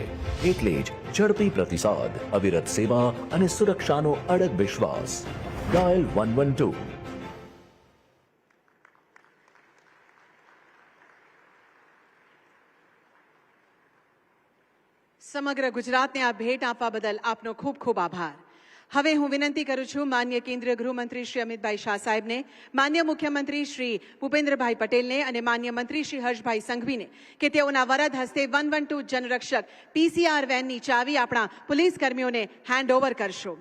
એટલે જ ઝડપી પ્રતિસાદ, અવિરત સેવા અને સુરક્ષાનો અડગ વિશ્વાસ. ડાયલ 112. સમગ્ર ગુજરાતને આ ભેટ આપવા બદલ આપનો ખૂબ ખૂબ આભાર. હવે હું વિનંતી કરું છું માન્ય કેન્દ્રીય ગૃહમંત્રી શ્રી અમિતભાઈ શાહ સાહેબને, માન્ય મુખ્યમંત્રી શ્રી ભૂપેન્દ્રભાઈ પટેલને અને માન્ય મંત્રી શ્રી હર્ષભાઈ સંઘવીને કે તેઓના વરદ હસ્તે 112 જનરક્ષક PCR વેનની ચાવી આપણા પોલીસ કર્મીઓને હેન્ડ ઓવર કરશો.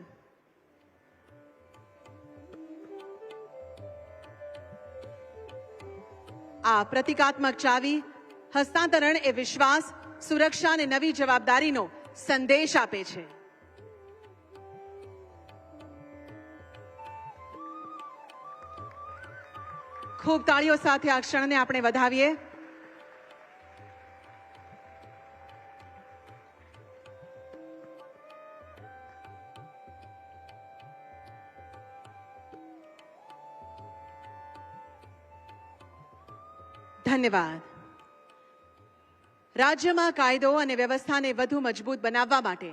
આ પ્રતિકાત્મક ચાવી હસ્તાંતરણ એ વિશ્વાસ, સુરક્ષા અને નવી જવાબદારીનો સંદેશ આપે છે. ખૂબ તાળીઓ સાથે આ ક્ષણને આપણે વધાવીએ. ધન્યવાદ. રાજ્યમાં કાયદો અને વ્યવસ્થાને વધુ મજબૂત બનાવવા માટે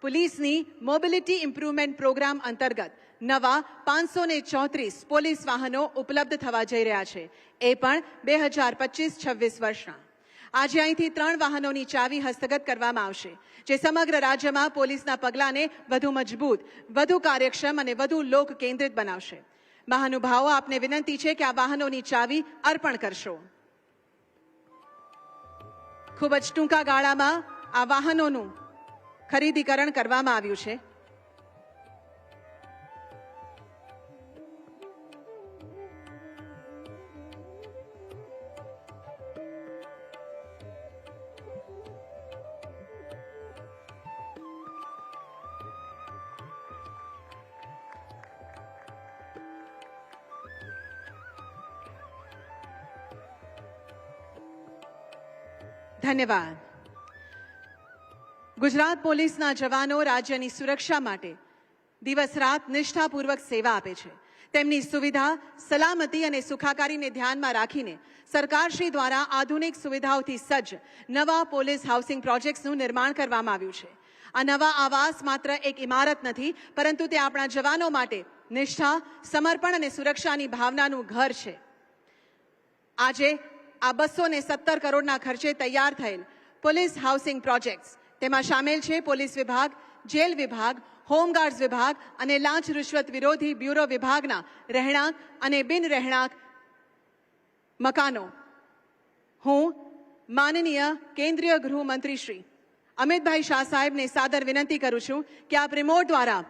પોલીસની મોબિલિટી ઇમ્પ્રુવમેન્ટ પ્રોગ્રામ અંતર્ગત નવા 534 પોલીસ વાહનો ઉપલબ્ધ થવા જઈ રહ્યા છે, એ પણ 2025-26 વર્ષના. આજે અહીંથી 3 વાહનોની ચાવી હસ્તગત કરવામાં આવશે, જે સમગ્ર રાજ્યમાં પોલીસના પગલાંને વધુ મજબૂત, વધુ કાર્યક્ષમ અને વધુ લોક કેન્દ્રિત બનાવશે. મહાનુભાવો, આપને વિનંતી છે કે આ વાહનોની ચાવી અર્પણ કરશો. ખૂબ જ ટૂંકા ગાળામાં આ વાહનોનું ખરીદીકરણ કરવામાં આવ્યું છે. ધન્યવાદ. ગુજરાત પોલીસના જવાનો રાજ્યની સુરક્ષા માટે દિવસ રાત નિષ્ઠાપૂર્વક સેવા આપે છે. તેમની સુવિધા, સલામતી અને સુખાકારીને ધ્યાનમાં રાખીને સરકારશ્રી દ્વારા આધુનિક સુવિધાઓથી સજ્જ નવા પોલીસ હાઉસિંગ પ્રોજેક્ટ્સનું નિર્માણ કરવામાં આવ્યું છે. આ નવા આવાસ માત્ર એક ઇમારત નથી, પરંતુ તે આપણા જવાનો માટે નિષ્ઠા, સમર્પણ અને સુરક્ષાની ભાવનાનું ઘર છે. આજે આ 217 કરોડના ખર્ચે તૈયાર થયેલ પોલીસ હાઉસિંગ પ્રોજેક્ટ્સ, તેમાં સામેલ છે પોલીસ વિભાગ, જેલ વિભાગ, હોમગાર્ડ્સ વિભાગ અને લાંચ રૂશ્વત વિરોધી બ્યુરો વિભાગના રહેણાંક અને બિન રહેણાંક મકાનો. હું માનનીય કેન્દ્રીય ગૃહમંત્રી શ્રી અમિતભાઈ શાહ સાહેબને સાદર વિનંતી કરું છું કે આપ રિમોટ દ્વારા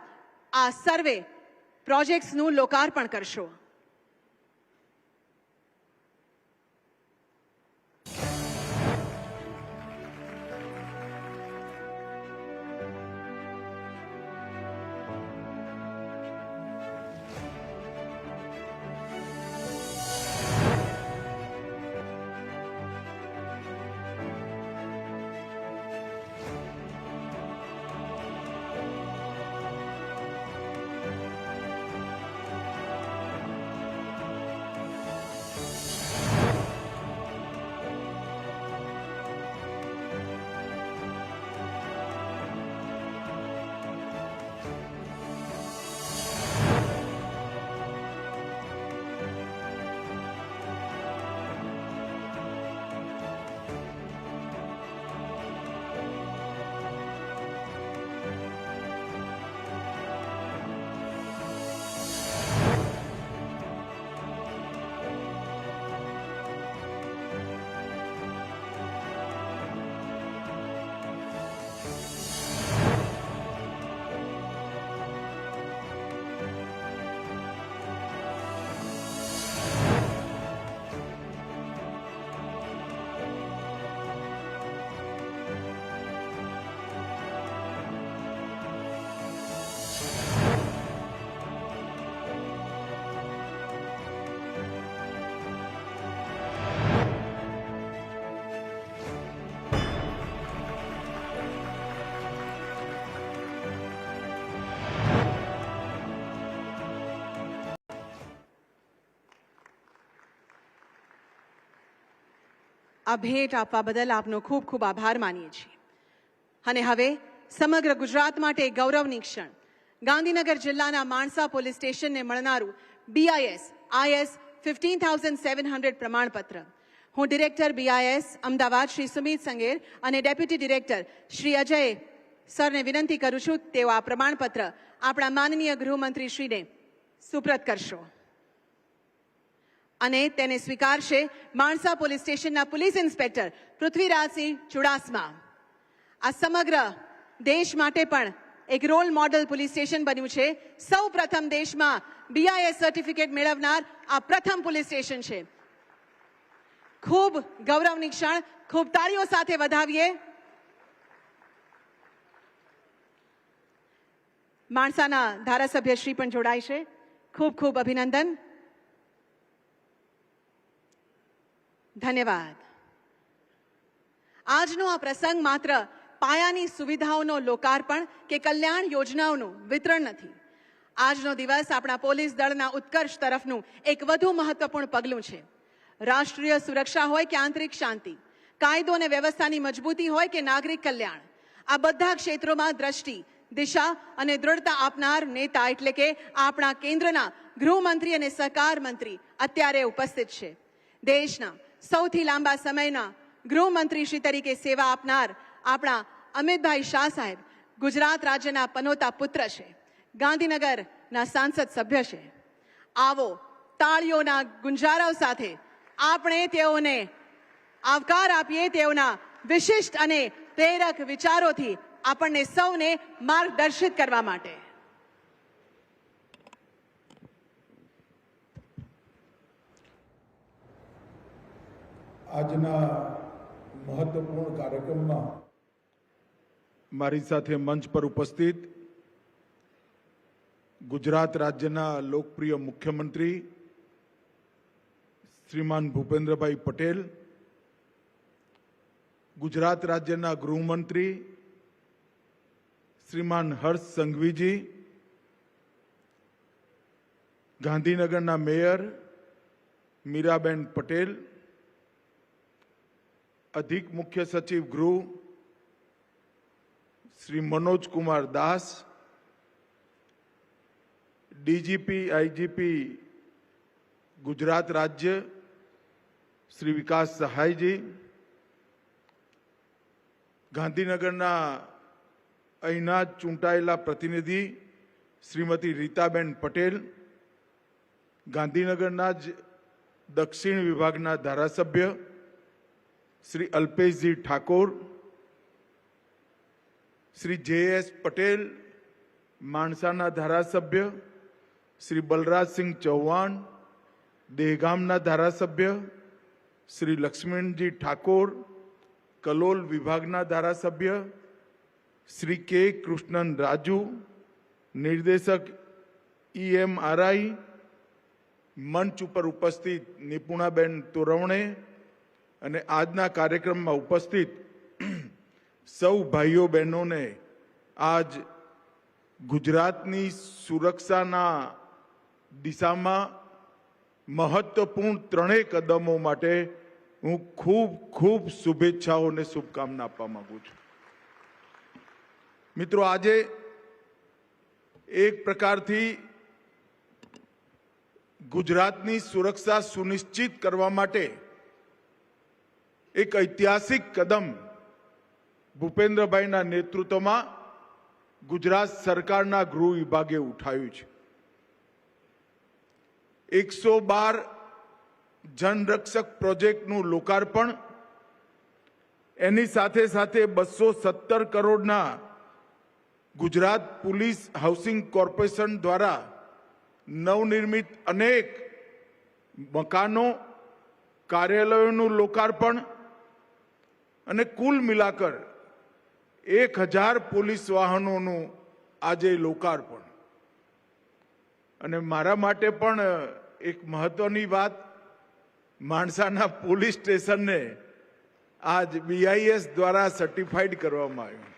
આ સર્વે પ્રોજેક્ટ્સનું લોકાર્પણ કરશો. આ ભેટ આપવા બદલ આપનો ખૂબ ખૂબ આભાર માનીએ છીએ. અને હવે સમગ્ર ગુજરાત માટે ગૌરવની ક્ષણ, ગાંધીનગર જિલ્લાના માણસા પોલીસ સ્ટેશનને મળનારું BIS IS 15700 પ્રમાણપત્ર. હું ડિરેક્ટર BIS અમદાવાદ શ્રી સુમિત સંગેર અને ડેપ્યુટી ડિરેક્ટર શ્રી અજય સરને વિનંતી કરું છું તેઓ આ પ્રમાણપત્ર આપણા માનનીય ગૃહમંત્રી શ્રીને સુપ્રત કરશો અને તેને સ્વીકારશે માણસા પોલીસ સ્ટેશનના પોલીસ ઇન્સ્પેક્ટર પૃથ્વીરાજસિંહ ચુડાસમા. આ સમગ્ર દેશ માટે પણ એક રોલ મોડેલ પોલીસ સ્ટેશન બન્યું છે. સૌ પ્રથમ દેશમાં BIS સર્ટિફિકેટ મેળવનાર આ પ્રથમ પોલીસ સ્ટેશન છે. ખૂબ ગૌરવની ક્ષણ, ખૂબ તાળીઓ સાથે વધાવીએ. માણસાના ધારાસભ્ય શ્રી પણ જોડાય છે. ખૂબ ખૂબ અભિનંદન. ધન્યવાદ. આજનો આ પ્રસંગ માત્ર પાયાની સુવિધાઓનો લોકાર્પણ કે કલ્યાણ યોજનાઓનું વિતરણ નથી. આજનો દિવસ આપણા પોલીસ દળના ઉત્કર્ષ તરફનું એક વધુ મહત્વપૂર્ણ પગલું છે. રાષ્ટ્રીય સુરક્ષા હોય કે આંતરિક શાંતિ, કાયદો અને વ્યવસ્થાની મજબૂતી હોય કે નાગરિક કલ્યાણ, આ બધા ક્ષેત્રોમાં દ્રષ્ટિ, દિશા અને દૃઢતા આપનાર નેતા એટલે કે આપણા કેન્દ્રના ગૃહમંત્રી અને સહકાર મંત્રી અત્યારે ઉપસ્થિત છે. દેશના સૌથી લાંબા સમયના ગૃહમંત્રીશ્રી તરીકે સેવા આપનાર આપણા અમિતભાઈ શાહ સાહેબ ગુજરાત રાજ્યના પનોતા પુત્ર છે, ગાંધીનગરના સાંસદ સભ્ય છે. આવો તાળીઓના ગુંજારવ સાથે આપણે તેઓને આવકાર આપીએ. તેઓના વિશિષ્ટ અને પ્રેરક વિચારોથી આપણને સૌને માર્ગદર્શિત કરવા માટે. આજના મહત્વપૂર્ણ કાર્યક્રમમાં મારી સાથે મંચ પર ઉપસ્થિત ગુજરાત રાજ્યના લોકપ્રિય મુખ્યમંત્રી શ્રીમાન ભૂપેન્દ્રભાઈ પટેલ, ગુજરાત રાજ્યના ગૃહમંત્રી શ્રીમાન હર્ષ સંઘવીજી, ગાંધીનગરના મેયર મીરાબેન પટેલ, અધિક મુખ્ય સચિવ ગૃહ શ્રી મનોજ કુમાર દાસ, ડીજીપી આઈજીપી ગુજરાત રાજ્ય શ્રી વિકાસ સહાયજી, ગાંધીનગરના અહીંના ચૂંટાયેલા પ્રતિનિધિ શ્રીમતી રીતાબેન પટેલ, ગાંધીનગરના જ દક્ષિણ વિભાગના ધારાસભ્ય શ્રી અલ્પેશજી ઠાકોર, શ્રી જે.એસ. પટેલ, માણસાના ધારાસભ્ય શ્રી બલરાજસિંહ ચૌહાણ, દહેગામના ધારાસભ્ય શ્રી લક્ષ્મણજી ઠાકોર, કલોલ વિભાગના ધારાસભ્ય શ્રી કે કૃષ્ણન રાજુ, નિર્દેશક EMRI, મંચ ઉપર ઉપસ્થિત નિપુણાબેન તોરવણે અને આજના કાર્યક્રમમાં ઉપસ્થિત સૌ ભાઈઓ બહેનોને આજ ગુજરાતની સુરક્ષાના દિશામાં મહત્વપૂર્ણ ત્રણેય કદમો માટે હું ખૂબ ખૂબ શુભેચ્છાઓ અને શુભકામના આપવા માંગુ છું. મિત્રો, આજે એક પ્રકારથી ગુજરાતની સુરક્ષા સુનિશ્ચિત કરવા માટે એક ઐતિહાસિક કદમ ભૂપેન્દ્રભાઈના નેતૃત્વમાં ગુજરાત સરકારના ગૃહ વિભાગે ઉઠાવ્યું છે. 112 જનરક્ષક પ્રોજેક્ટનું લોકાર્પણ, એની સાથે સાથે 217 કરોડના ગુજરાત પોલીસ હાઉસિંગ કોર્પોરેશન દ્વારા નવનિર્મિત અનેક મકાનો, કાર્યાલયોનું લોકાર્પણ અને કુલ મિલાકર 1000 પોલીસ વાહનોનું આજે લોકાર્પણ. અને મારા માટે પણ એક મહત્વની વાત, માણસાના પોલીસ સ્ટેશનને આજ BIS દ્વારા સર્ટિફાઈડ કરવામાં આવ્યું.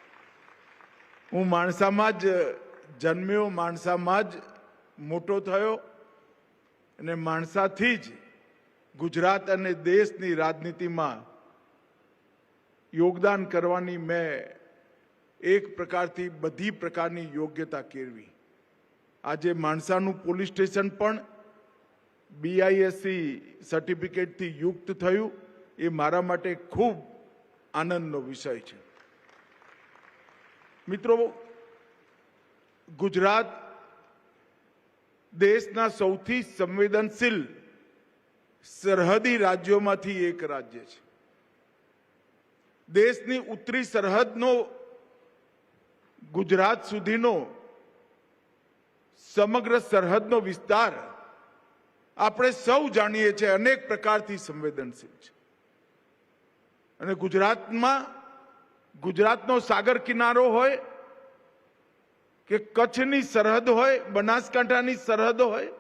હું માણસામાં જ જન્મ્યો, માણસામાં જ મોટો થયો અને માણસાથી જ ગુજરાત અને દેશની રાજનીતિમાં યોગદાન કરવાની મેં એક પ્રકારથી બધી પ્રકારની યોગ્યતા કેળવી. આજે માણસાનું પોલીસ સ્ટેશન પણ BISC સર્ટિફિકેટથી યુક્ત થયું, એ મારા માટે ખૂબ આનંદનો વિષય છે. મિત્રો, ગુજરાત દેશના સૌથી સંવેદનશીલ સરહદી રાજ્યોમાંથી એક રાજ્ય છે. દેશની ઉત્તરી સરહદનો ગુજરાત સુધીનો સમગ્ર સરહદનો વિસ્તાર આપણે સૌ જાણીએ છીએ અનેક પ્રકારથી સંવેદનશીલ છે. અને ગુજરાતનો સાગર કિનારો હોય કે કચ્છની સરહદ હોય, બનાસકાંઠાની સરહદ હોય,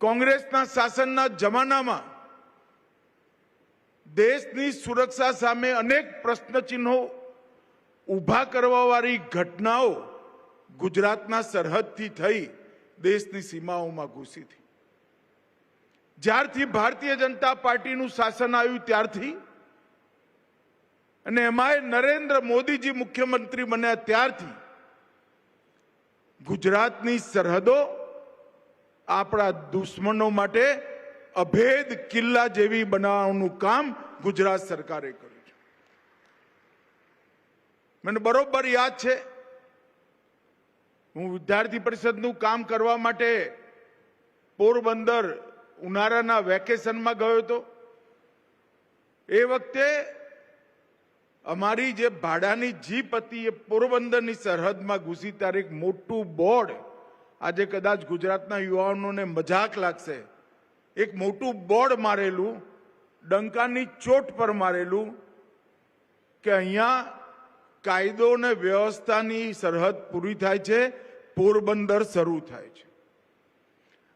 કોંગ્રેસના શાસનના જમાનામાં દેશની સુરક્ષા સામે અનેક પ્રશ્નચિહ્નો ઊભા કરવાવાળી ઘટનાઓ ગુજરાતના સરહદથી થઈ દેશની સીમાઓમાં ઘૂસી હતી. જ્યારથી ભારતીય જનતા પાર્ટીનું શાસન આવ્યું ત્યારથી અને એમાંય નરેન્દ્ર મોદીજી મુખ્યમંત્રી બન્યા ત્યારથી ગુજરાતની સરહદો આપણા દુશ્મનો માટે અભેદ કિલ્લા જેવી બનાવવાનું કામ ગુજરાત સરકારે કર્યું છે. મને બરોબર યાદ છે, હું વિદ્યાર્થી પરિષદનું કામ કરવા માટે પોરબંદર ઉનાળાના વેકેશનમાં ગયો હતો. એ વખતે અમારી જે ભાડાની જીપ હતી એ પોરબંદરની સરહદમાં ઘૂસી ત્યારે એક મોટું બોર્ડ, આજે કદાચ ગુજરાતના યુવાનોને મજાક લાગશે, એક મોટું બોર્ડ મારેલું, ડંકાની ચોટ પર મારેલું કે અહીંયા કાયદો અને વ્યવસ્થાની સરહદ પૂરી થાય છે, પોરબંદર શરૂ થાય છે.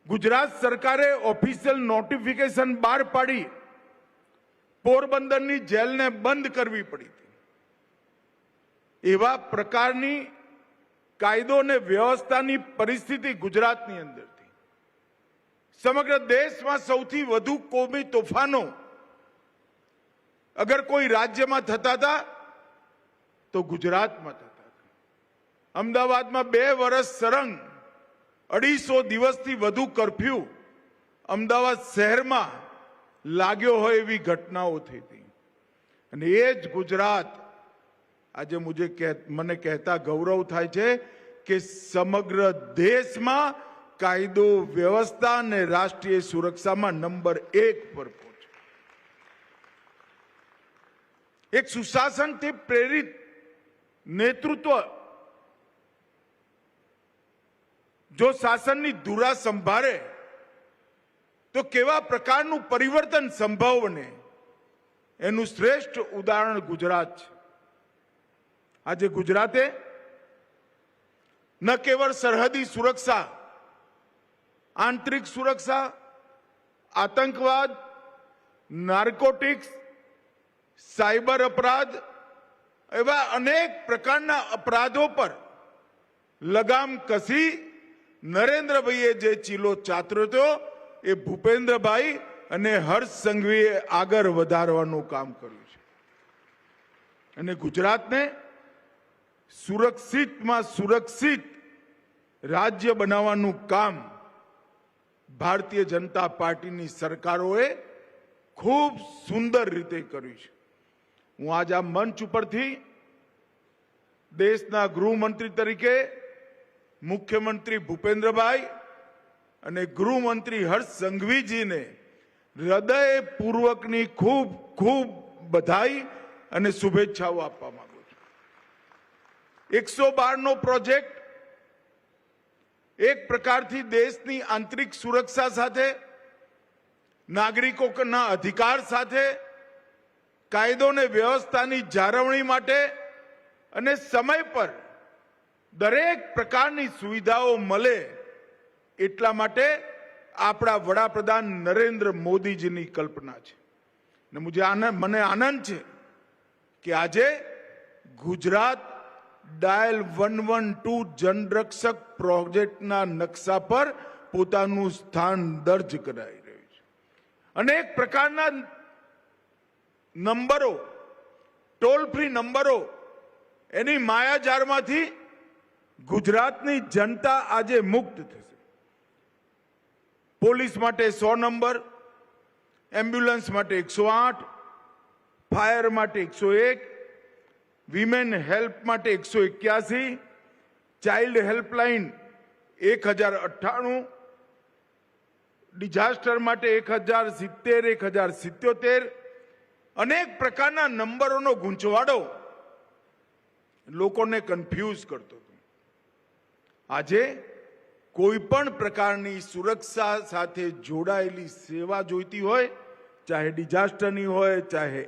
ગુજરાત સરકારે ઓફિશિયલ નોટિફિકેશન બહાર પાડી પોરબંદરની જેલને બંધ કરવી પડી હતી. એવા પ્રકારની કાયદો અને વ્યવસ્થાની પરિસ્થિતિ ગુજરાતની અંદર હતી. સમગ્ર દેશમાં સૌથી વધુ કોમી તોફાનો અગર કોઈ રાજ્યમાં થતા હતા તો ગુજરાતમાં થતા હતા. અમદાવાદમાં 2 વર્ષ સળંગ 250 દિવસથી વધુ કર્ફ્યુ અમદાવાદ શહેરમાં લાગ્યો હોય એવી ઘટનાઓ થઈ હતી. અને એ જ ગુજરાત આજે મને કહેતા ગૌરવ થાય છે કે સમગ્ર દેશમાં કાયદો વ્યવસ્થા અને રાષ્ટ્રીય સુરક્ષામાં નંબર 1 પર પહોંચ્યો. એક સુશાસનથી પ્રેરિત નેતૃત્વ જો શાસનની ધુરા સંભાળે તો કેવા પ્રકારનું પરિવર્તન સંભવ બને એનું શ્રેષ્ઠ ઉદાહરણ ગુજરાત છે. આજે ગુજરાતે ન કેવળ સરહદી સુરક્ષા, આંતરિક સુરક્ષા, આતંકવાદ, નાર્કોટિક્સ, સાયબર અપરાધ એવા અનેક પ્રકારના અપરાધો પર લગામ કસી નરેન્દ્રભાઈએ જે ચીલો ચાતર્યો હતો એ ભૂપેન્દ્રભાઈ અને હર્ષ સંઘવીએ આગળ વધારવાનું કામ કર્યું છે. અને ગુજરાતને સુરક્ષિતમાં સુરક્ષિત રાજ્ય બનાવવાનું કામ ભારતીય જનતા પાર્ટીની સરકારોએ ખૂબ સુંદર રીતે કર્યું છે. હું આજ આ મંચ ઉપરથી દેશના ગૃહમંત્રી તરીકે મુખ્યમંત્રી ભૂપેન્દ્રભાઈ અને ગૃહમંત્રી હર્ષ સંઘવીજીને હૃદયપૂર્વકની ખૂબ ખૂબ બધાઈ અને શુભેચ્છાઓ આપવા માંગુ છું. 112નો પ્રોજેક્ટ એક પ્રકારથી દેશની આંતરિક સુરક્ષા સાથે, નાગરિકોના અધિકાર સાથે, કાયદો અને વ્યવસ્થાની જાળવણી માટે અને સમય પર દરેક પ્રકારની સુવિધાઓ મળે એટલા માટે આપણા વડાપ્રધાન નરેન્દ્ર મોદીજીની કલ્પના છે. મને આનંદ છે કે આજે ગુજરાત ડાયલ 112 જનરક્ષક પ્રોજેક્ટના નકશા પર પોતાનું સ્થાન દર્જ કરાવી રહ્યું છે. અનેક પ્રકારના નંબરો, ટોલ ફ્રી નંબરો, એની માયાજાળમાંથી ગુજરાતની જનતા આજે મુક્ત થશે. પોલીસ માટે 100 નંબર, એમ્બ્યુલન્સ માટે 108, ફાયર માટે 101, વિમેન હેલ્પ માટે 181, ચાઇલ્ડ હેલ્પલાઇન 1098, ડિઝાસ્ટર માટે 1070, 1077, અનેક પ્રકારના નંબરોનો ગૂંચવાડો લોકોને કન્ફ્યુઝ કરતો હતો. આજે કોઈ પણ પ્રકારની સુરક્ષા સાથે જોડાયેલી સેવા જોઈતી હોય, ચાહે ડિઝાસ્ટરની હોય, ચાહે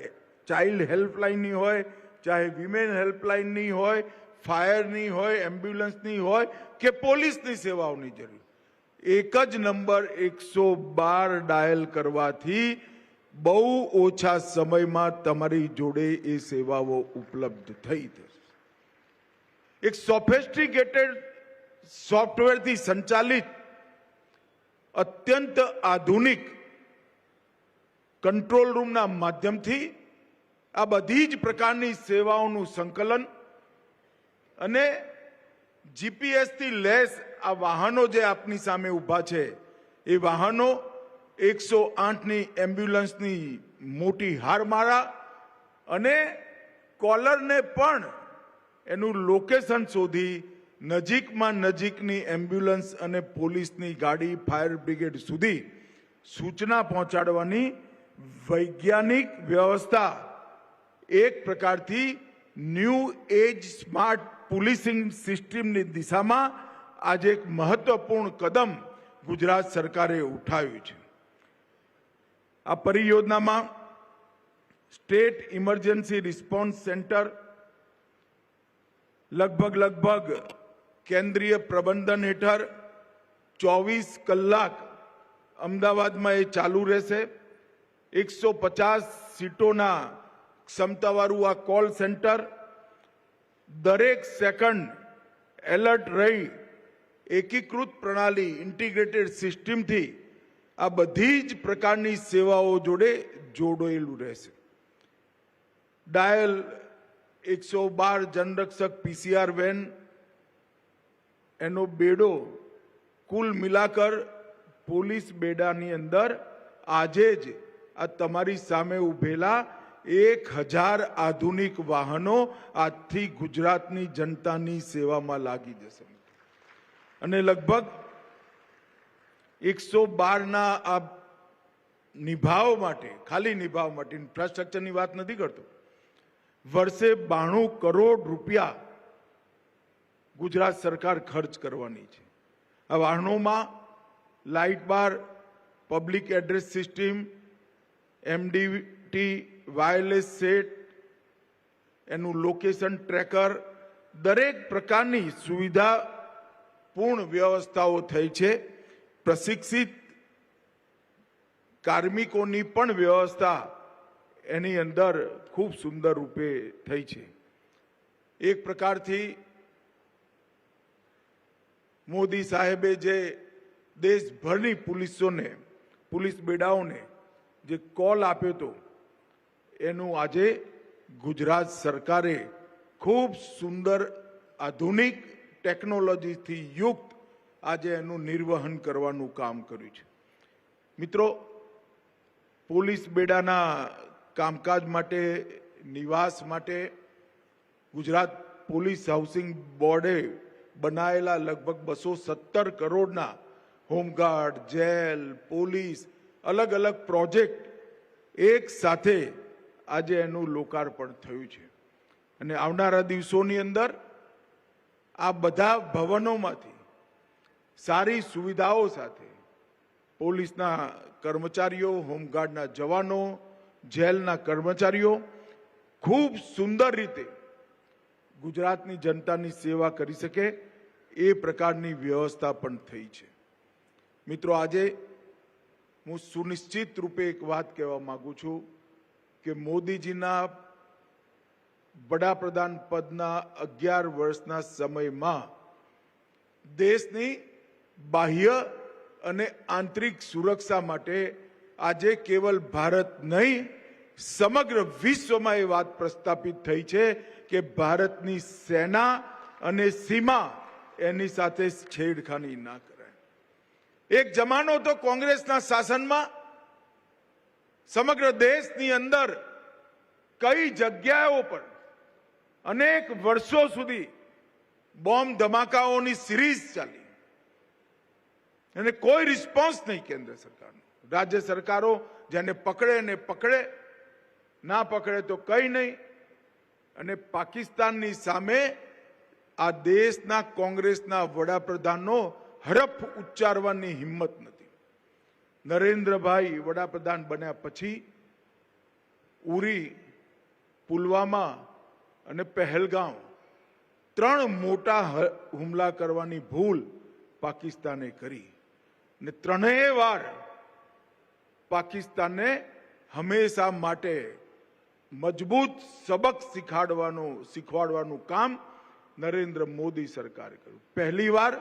ચાઇલ્ડ હેલ્પલાઇનની હોય, ચાહે વિમેન હેલ્પલાઇનની હોય, ફાયરની હોય, એમ્બ્યુલન્સની હોય કે પોલીસની સેવાઓની જરૂર, એક જ નંબર 112 ડાયલ કરવાથી બહુ ઓછા સમયમાં તમારી જોડે એ સેવાઓ ઉપલબ્ધ થઈ જશે. એક સોફિસ્ટિકેટેડ સોફ્ટવેરથી સંચાલિત અત્યંત આધુનિક કંટ્રોલ રૂમના માધ્યમથી આ બધી જ પ્રકારની સેવાઓનું સંકલન અને જીપીએસથી લેસ આ વાહનો જે આપની સામે ઊભા છે એ વાહનો 108ની એમ્બ્યુલન્સની મોટી હારમાળા અને કોલરને પણ એનું લોકેશન શોધી નજીકમાં નજીકની એમ્બ્યુલન્સ અને પોલીસની ગાડી, ફાયર બ્રિગેડ સુધી સૂચના પહોંચાડવાની વૈજ્ઞાનિક વ્યવસ્થા, એક પ્રકારથી ન્યૂ એજ સ્માર્ટ પોલીસિંગ સિસ્ટમની દિશામાં આજે એક મહત્વપૂર્ણ કદમ ગુજરાત સરકારે ઉઠાવ્યું છે. આ પરિયોજનામાં સ્ટેટ ઇમરજન્સી રિસ્પોન્સ સેન્ટર લગભગ કેન્દ્રીય પ્રબંધન હેઠળ 24 કલાક અમદાવાદમાં એ ચાલુ રહેશે. 150 સીટોના ક્ષમતાવાળું આ કોલ સેન્ટર દરેક સેકન્ડ એલર્ટ રહી એકીકૃત પ્રણાલી ઇન્ટિગ્રેટેડ સિસ્ટમથી આ બધી જ પ્રકારની સેવાઓ જોડે જોડાયેલું રહેશે. ડાયલ 112 જનરક્ષક પીસીઆર વેન એનો બેડો કુલ મિલાકર પોલીસ બેડાની અંદર આજે જ આ તમારી સામે ઉભેલા 1000 આધુનિક વાહનો આજથી ગુજરાતની જનતાની સેવામાં લાગી જશે અને લગભગ 112ના આ નિભાવ માટે, ખાલી નિભાવ માટે, ઇન્ફ્રાસ્ટ્રક્ચરની વાત નથી કરતો, વર્ષે 92 કરોડ રૂપિયા ગુજરાત સરકાર ખર્ચ કરવાની છે. આ વાહનોમાં light bar, public address system, MDT, wireless set, એનું લોકેશન ટ્રેકર, દરેક પ્રકારની સુવિધાપૂર્ણ વ્યવસ્થાઓ થઈ છે. પ્રશિક્ષિત કાર્મિકોની પણ વ્યવસ્થા એની અંદર ખૂબ સુંદર રૂપે થઈ છે. એક પ્રકારથી મોદી સાહેબે જે દેશભરની પોલીસ બેડાઓને જે કોલ આપ્યો હતો એનું આજે ગુજરાત સરકારે ખૂબ સુંદર આધુનિક ટેકનોલોજીથી યુક્ત આજે એનું નિર્વહન કરવાનું કામ કર્યું છે. મિત્રો, પોલીસ બેડાના કામકાજ માટે, નિવાસ માટે ગુજરાત પોલીસ હાઉસિંગ બોર્ડે બનાવેલા લગભગ 217 કરોડના હોમગાર્ડ, જેલ, પોલીસ, અલગ અલગ પ્રોજેક્ટ એક સાથે આજે એનું લોકાર્પણ થયું છે અને આવનારા દિવસોની અંદર આ બધા ભવનોમાંથી સારી સુવિધાઓ સાથે પોલીસના કર્મચારીઓ, હોમગાર્ડના જવાનો, જેલના કર્મચારીઓ ખૂબ સુંદર રીતે ગુજરાતની જનતાની સેવા કરી શકે એ પ્રકારની વ્યવસ્થા પણ થઈ છે. મિત્રો, આજે હું સુનિશ્ચિત રૂપે એક વાત કહેવા માંગુ છું કે મોદીજીના વડાપ્રધાન પદના 11 વર્ષના સમયમાં દેશની બાહ્ય અને આંતરિક સુરક્ષા માટે આજે કેવલ ભારત નહીં, સમગ્ર વિશ્વમાં એ વાત પ્રસ્થાપિત થઈ છે કે ભારતની સેના અને સીમા એની સાથે છેડખાની ના કરાય. એક જમાનો તો કોંગ્રેસના શાસનમાં સમગ્ર દેશની અંદર કઈ જગ્યાઓ પર અનેક વર્ષો સુધી બોમ્બ ધમાકાઓની સિરીઝ ચાલી અને કોઈ રિસ્પોન્સ નહીં કેન્દ્ર સરકારનો. રાજ્ય સરકારો જેને પકડે ને પકડે, ના પકડે તો કંઈ નહીં. અને પાકિસ્તાનની સામે આ દેશના કોંગ્રેસના વડાપ્રધાનનો હરફ ઉચ્ચારવાની હિંમત નથી. નરેન્દ્રભાઈ વડાપ્રધાન બન્યા પછી ઉરી પુલવામા અને પહેલગામ 3 મોટા હુમલા કરવાની ભૂલ પાકિસ્તાને કરી ને ત્રણેય વાર પાકિસ્તાનને હંમેશા માટે મજબૂત સબક શીખવાડવાનું કામ નરેન્દ્ર મોદી સરકારે કર્યું. પહેલી વાર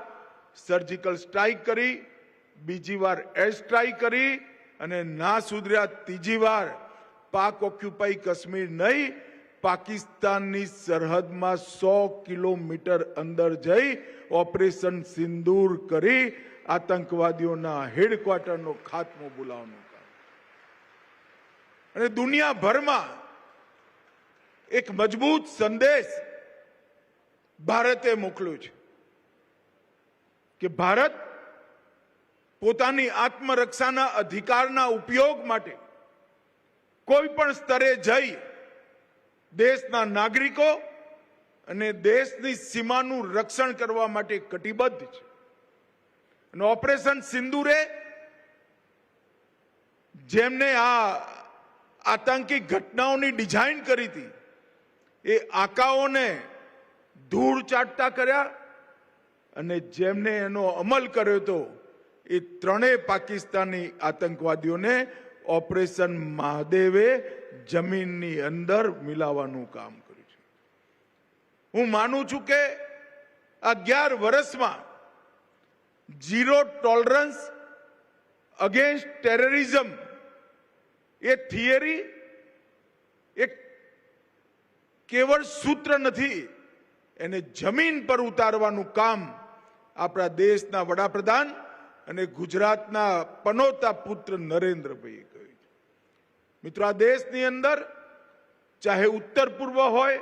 સર્જિકલ સ્ટ્રાઇક કરી, બીજી વાર એર સ્ટ્રાઇક કરી અને ના સુધર્યા ત્રીજી વાર પાક ઓક્યુપાઈ કાશ્મીર નહીં, પાકિસ્તાનની સરહદમાં 100 કિલોમીટર અંદર જઈ ઓપરેશન સિંદૂર કરી આતંકવાદીઓના હેડક્વાર્ટરનો ખાત્મો બોલાવવાનું કામ. અને દુનિયાભરમાં એક મજબૂત સંદેશ ભારતે મોકલ્યો છે કે ભારત પોતાની આત્મરક્ષાના અધિકારના ઉપયોગ માટે કોઈ પણ સ્તરે જઈ દેશના નાગરિકો અને દેશની સીમાનું રક્ષણ કરવા માટે કટિબદ્ધ છે. અને ઓપરેશન સિંદૂરે જેમને આ આતંકી ઘટનાઓની ડિઝાઇન કરી હતી એ આકાઓને ધૂળ ચાટતા કર્યા અને જેમને એનો અમલ કર્યો હતો એ ત્રણેય પાકિસ્તાની આતંકવાદીઓને ઓપરેશન મહાદેવે જમીનની અંદર મિલાવવાનું કામ કર્યું છે. હું માનું છું કે 11 વર્ષમાં ઝીરો ટોલરન્સ અગેન્સ્ટ ટેરરિઝમ એ થિયરી એક કેવળ સૂત્ર નથી, એને જમીન પર ઉતારવાનું કામ આપણા દેશના વડાપ્રધાન અને ગુજરાતના પનોતા પુત્ર નરેન્દ્રભાઈએ કર્યું છે. મિત્રો, આ દેશની અંદર ચાહે ઉત્તર પૂર્વ હોય,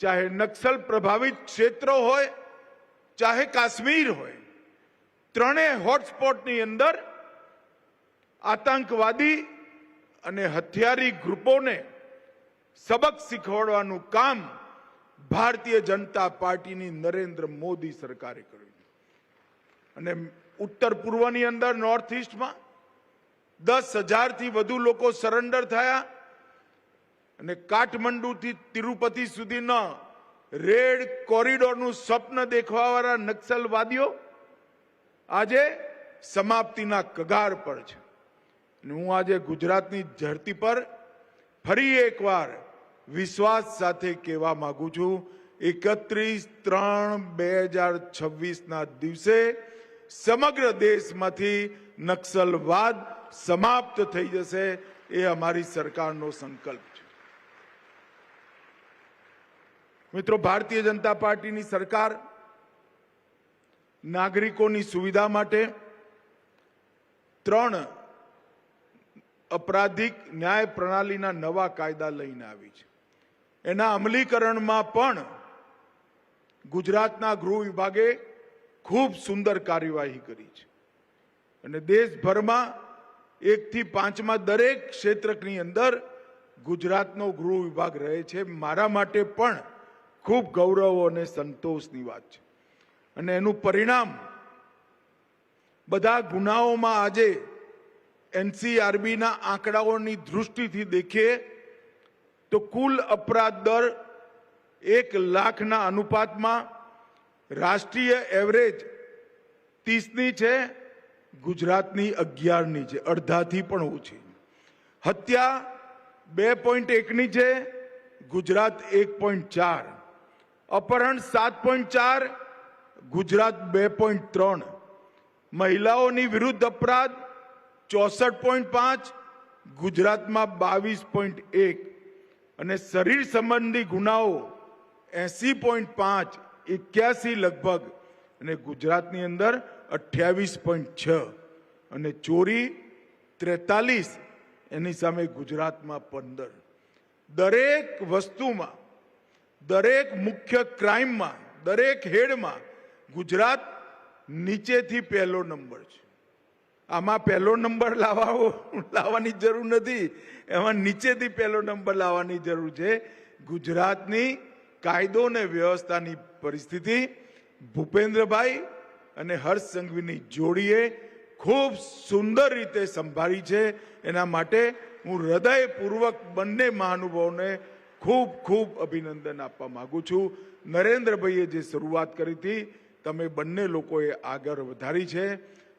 ચાહે નક્સલ પ્રભાવિત ક્ષેત્રો હોય, ચાહે કાશ્મીર હોય, ત્રણેય હોટસ્પોટની અંદર આતંકવાદી અને હથિયારી ગ્રુપોને સબક શીખવાડવાનું કામ ભારતીય જનતા પાર્ટીની નરેન્દ્ર મોદી સરકારે કર્યું. અને ઉત્તર પૂર્વની અંદર નોર્થ ઈસ્ટમાં 10,000 થી વધુ લોકો સરેન્ડર થયા અને કાઠમંડુથી તિરુપતિ સુધીના રેડ કોરિડોરનું સ્વપ્ન દેખવાવાળા નક્સલવાદીઓ આજે સમાપ્તિના કગાર પર છે. હું આજે ગુજરાતની ધરતી પર ફરી એકવાર વિશ્વાસ સાથે કહેવા માંગુ છું, 31/3/2026ના દિવસે સમગ્ર દેશમાંથી નક્સલવાદ સમાપ્ત થઈ જશે. એ અમારી સરકારનો સંકલ્પ છે. મિત્રો, ભારતીય જનતા પાર્ટીની સરકાર નાગરિકોની સુવિધા માટે 3 અપરાધિક ન્યાય પ્રણાલીના નવા કાયદા લઈને આવી છે. એના અમલીકરણમાં પણ ગુજરાતના ગૃહ વિભાગે ખૂબ સુંદર કાર્યવાહી કરી છે. અને દેશભરમાં 1 થી 5માં દરેક ક્ષેત્રની અંદર ગુજરાતનો ગૃહ વિભાગ રહે છે. મારા માટે પણ ખૂબ ગૌરવ અને સંતોષની વાત છે. અને એનું પરિણામ બધા ગુનાઓમાં આજે એનસીઆરબીના આંકડાઓની દૃષ્ટિથી દેખીએ તો કુલ અપરાધ દર 1 લાખના અનુપાતમાં રાષ્ટ્રીય એવરેજ 30ની છે, ગુજરાતની 11ની છે, અડધાથી પણ ઓછી. હત્યા 2.1ની છે, ગુજરાત 1.4. અપહરણ 7.4, ગુજરાત 2.3. મહિલાઓની વિરુદ્ધ અપરાધ 64.5, ગુજરાતમાં 22.1. અને શરીર સંબંધી ગુનાઓ 80.5, 81 લગભગ, અને ગુજરાતની અંદર 28.6. અને ચોરી 43, એની સામે ગુજરાતમાં 15. દરેક વસ્તુમાં, દરેક મુખ્ય ક્રાઇમમાં, દરેક હેડમાં ગુજરાત નીચેથી પહેલો નંબર છે. આમાં પહેલો નંબર લાવવાની જરૂર નથી, એમાં નીચેથી પહેલો નંબર લાવવાની જરૂર છે. ગુજરાતની કાયદો અને વ્યવસ્થાની પરિસ્થિતિ ભૂપેન્દ્રભાઈ અને હર્ષ સંઘવીની જોડીએ ખૂબ સુંદર રીતે સંભાળી છે. એના માટે હું હૃદયપૂર્વક બંને મહાનુભાવોને ખૂબ ખૂબ અભિનંદન આપવા માંગુ છું. નરેન્દ્રભાઈએ જે શરૂઆત કરી હતી તમે બંને લોકોએ આગળ વધારી છે.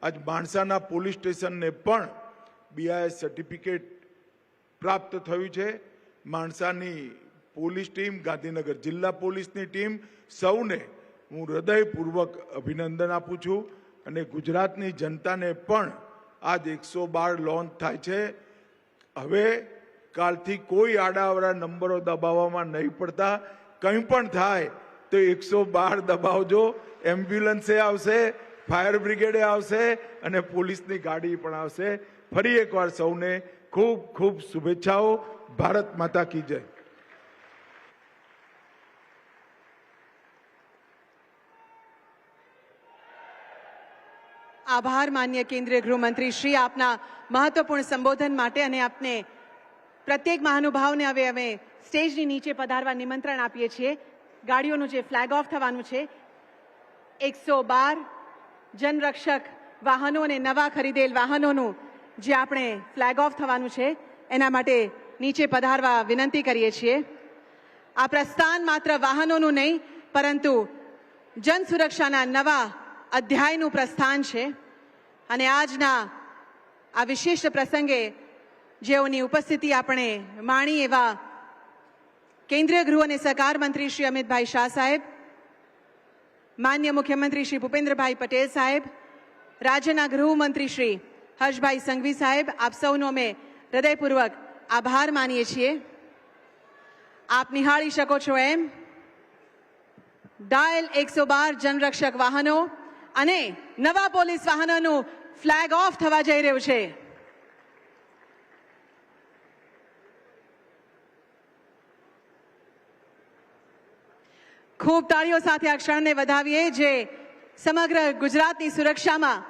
આજ માણસાના પોલીસ સ્ટેશનને પણ BIS સર્ટિફિકેટ પ્રાપ્ત થયું છે. માણસાની પોલીસ ટીમ, ગાંધીનગર જિલ્લા પોલીસની ટીમ, સૌને હું હૃદયપૂર્વક અભિનંદન આપું છું. અને ગુજરાતની જનતાને પણ આજ 112 લોન્ચ થાય છે. હવે કાલથી કોઈ આડાઅવળા નંબરો દબાવવામાં નહીં પડતા. કંઈ પણ થાય તો 112 દબાવજો. એમ્બ્યુલન્સે આવશે, ફાયર બ્રિગેડે આવશે અને પોલીસની ગાડી પણ આવશે. ફરી એકવાર સૌને ખૂબ ખૂબ શુભેચ્છાઓ. ભારત માતા કી જય. આભાર માન્ય કેન્દ્રીય ગૃહમંત્રી શ્રી, આપના મહત્વપૂર્ણ સંબોધન માટે. અને આપને પ્રત્યેક મહાનુભાવને હવે અમે સ્ટેજની નીચે પધારવા નિમંત્રણ આપીએ છીએ. ગાડીઓનું જે ફ્લેગ ઓફ થવાનું છે, 112 જનરક્ષક વાહનો અને નવા ખરીદેલ વાહનોનું જે આપણે ફ્લેગ ઓફ થવાનું છે એના માટે નીચે પધારવા વિનંતી કરીએ છીએ. આ પ્રસ્થાન માત્ર વાહનોનું નહીં પરંતુ જન સુરક્ષાના નવા અધ્યાયનું પ્રસ્થાન છે. અને આજના આ વિશિષ્ટ પ્રસંગે જેઓની ઉપસ્થિતિ આપણે માણી એવા કેન્દ્રીય ગૃહ અને સહકાર મંત્રી શ્રી અમિતભાઈ શાહ સાહેબ, માન્ય મુખ્યમંત્રી શ્રી ભૂપેન્દ્રભાઈ પટેલ સાહેબ, રાજ્યના ગૃહમંત્રી શ્રી હર્ષભાઈ સંઘવી સાહેબ, આપ સૌનો અમે હૃદયપૂર્વક આભાર માનીએ છીએ. આપ નિહાળી શકો છો એમ ડાયલ 112 જનરક્ષક વાહનો અને નવા પોલીસ વાહનોનું ફ્લેગ ઓફ થવા જઈ રહ્યું છે. ખૂબ તાળીઓ સાથે આ ક્ષણને વધાવીએ જે સમગ્ર ગુજરાતની સુરક્ષામાં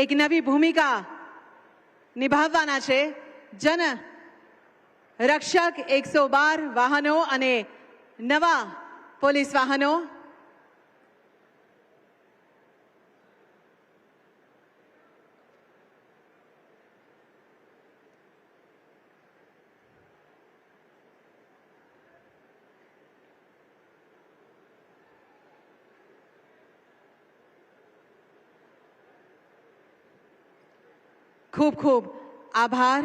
એક નવી ભૂમિકા નિભાવવાના છે. જન રક્ષક 112 વાહનો અને નવા પોલીસ વાહનો. ખૂબ ખૂબ આભાર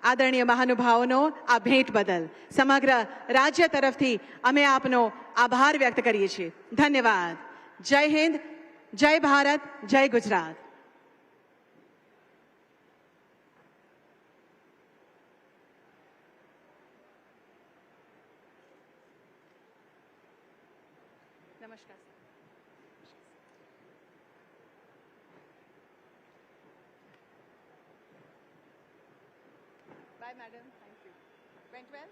આદરણીય મહાનુભાવોનો આ ભેટ બદલ. સમગ્ર રાજ્ય તરફથી અમે આપનો આભાર વ્યક્ત કરીએ છીએ. ધન્યવાદ. જય હિન્દ, જય ભારત, જય ગુજરાત. નમસ્કાર. Bye, madam. Thank you. Went well?